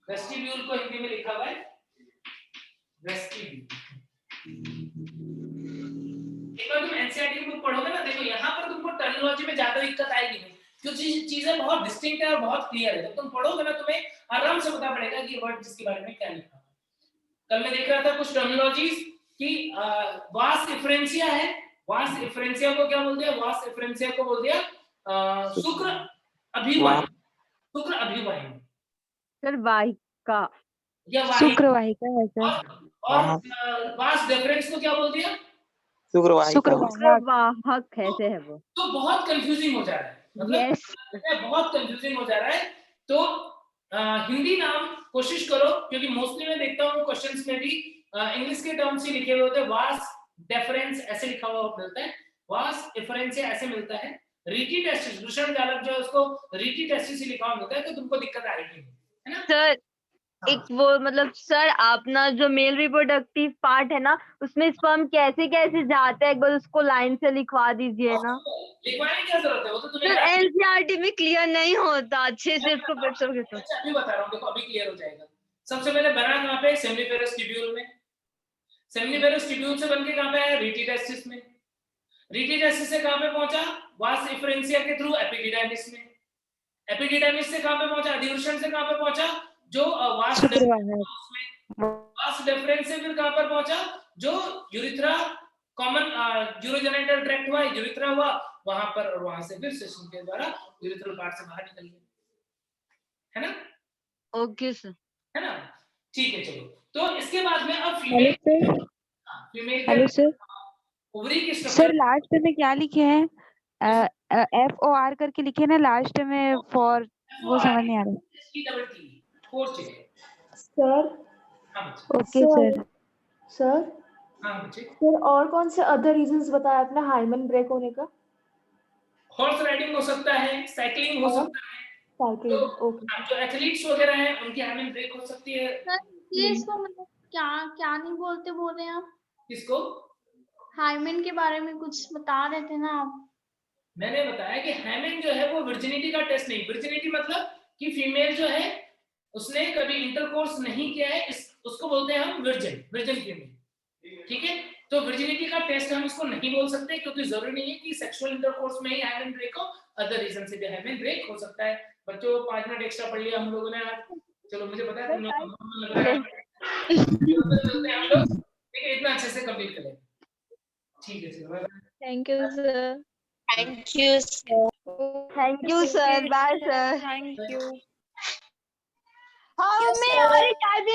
वेस्टिब्यूल को हिंदी में लिखा हुआ है वेस्टिब्यूल। एक बार तुम एनसीईआरटी की बुक पढ़ोगे ना, देखो यहाँ पर तुमको टर्मिनोलॉजी में ज्यादा दिक्कत आएगी नहीं, क्योंकि चीजें बहुत डिस्टिंक्ट है और बहुत क्लियर है। जब तुम पढ़ोगे ना तुम्हें आराम से पता पड़ेगा कि वर्ड जिसके बारे में क्या लिखा है। कल मैं देख रहा था कुछ टर्मिनोलॉजीज कि वास डिफरेंशिया है, वास डिफरेंशिया को क्या बोल दिया, वास डिफरेंशिया को बोल दिया शुक्र अभिवाहिनी, शुक्र अभिवाहिनी सर वाहिका या शुक्रवाहिका है सर। और वास डिफरेंस को क्या बोल दिया, शुक्रवाहक कैसे है वो? तो बहुत कंफ्यूजिंग हो जा रहा है, मतलब बहुत कंफ्यूजिंग हो जा रहा है। तो हिंदी नाम कोशिश करो, क्योंकि मोस्टली मैं देखता हूँ क्वेश्चंस में भी इंग्लिश के टर्म्स ही लिखे हुए होते हैं, वास डिफरेंस ऐसे लिखा हुआ मिलता है, वास डिफरेंस ऐसे मिलता है, रीटी टेस्टिस, दूसरा जालक जो है उसको रीटी टेस्टिस ही लिखा हुआ मिलता है, तो तुमको दिक्कत आएगी, है ना सर? एक वो मतलब सर अपना जो मेल रिप्रोडक्टिव पार्ट है ना, उसमें स्पर्म कैसे कैसे जाता है, एक बार उसको लाइन से लिखवा दीजिए ना। लिखवाने की क्या जरूरत है, वो तो तुम्हें एनसीईआरटी में क्लियर नहीं होता अच्छे से, इसको पढ़ोगे तो। अच्छा अभी बता रहा हूँ, देखो अभी क्लियर हो जाएगा। सबसे पहले बना कहाँ पे, सेमिनिफेरस ट्यूब्यूल में, सेमिनिफेरस ट्यूब्यूल से बनके कहाँ पे आया, रीटी टेस्टिस में, रीटी टेस्टिस से कहाँ पे पहुंचा, वास डिफरेंशिया के थ्रू एपिडिडाइमिस में, एपिडिडाइमिस से कहाँ पे पहुंचा, अधिवृषण से कहाँ पे पहुंचा, जो वास डिफरेंस से फिर कहां पर पहुंचा, जो यूरिथ्रा कॉमन यूरोजेनिटल ट्रैक्ट हुआ, यूरिथ्रा हुआ वहां पर, और वहां से फिर सेशन के द्वारा यूरिथ्रल पार्ट से बाहर निकल गया, है ना? ओके सर, है ना? ठीक है, चलो। तो इसके बाद में अब फीमेल हेलो सर। ओवरी की सर लास्ट में क्या लिखे हैं, FOR करके लिखे ना लास्ट में, फॉर वो समझ नहीं आ रहा। Sir okay sir. Sir sir और कौन से अदर रीजंस बताया आपने हाइमेन ब्रेक होने का? हॉर्स राइडिंग हो सकता है, साइक्लिंग हो सकता है, साइकिलिंग ओके जो एथलीट्स वगैरह हैं उनकी हैमन ब्रेक हो सकती है। ये इसको मतलब क्या क्या नहीं बोल रहे हैं आप? किसको? हाइमेन के बारे में कुछ बता रहे थे ना आप। मैंने बताया कि हैमन जो है वो वर्जिनिटी का टेस्ट नहीं, वर्जिनिटी मतलब कि फीमेल जो है उसने कभी इंटरकोर्स नहीं किया है, उसको बोलते हैं हम वर्जिन फीमेल, ठीक है। तो वर्जिनिटी का टेस्ट हम इसको नहीं बोल सकते क्योंकि जरूरी नहीं है कि सेक्सुअल इंटरकोर्स में ही हाइमेन ब्रेक हो, अदर रीजन से भी हाइमेन ब्रेक हो सकता है। बच्चों 5 मिनट एक्स्ट्रा पढ़ लिया हम लोगों ने आज, चलो मुझे पता है तुम लोग लग रहा है चलते हैं हम लोग, ठीक है, इतना अच्छे से कंप्लीट करें, ठीक है sir. Thank you sir. Thank you sir. Thank you sir, bye sir. Thank you. हाँ मम्मी हमारी टाइपिंग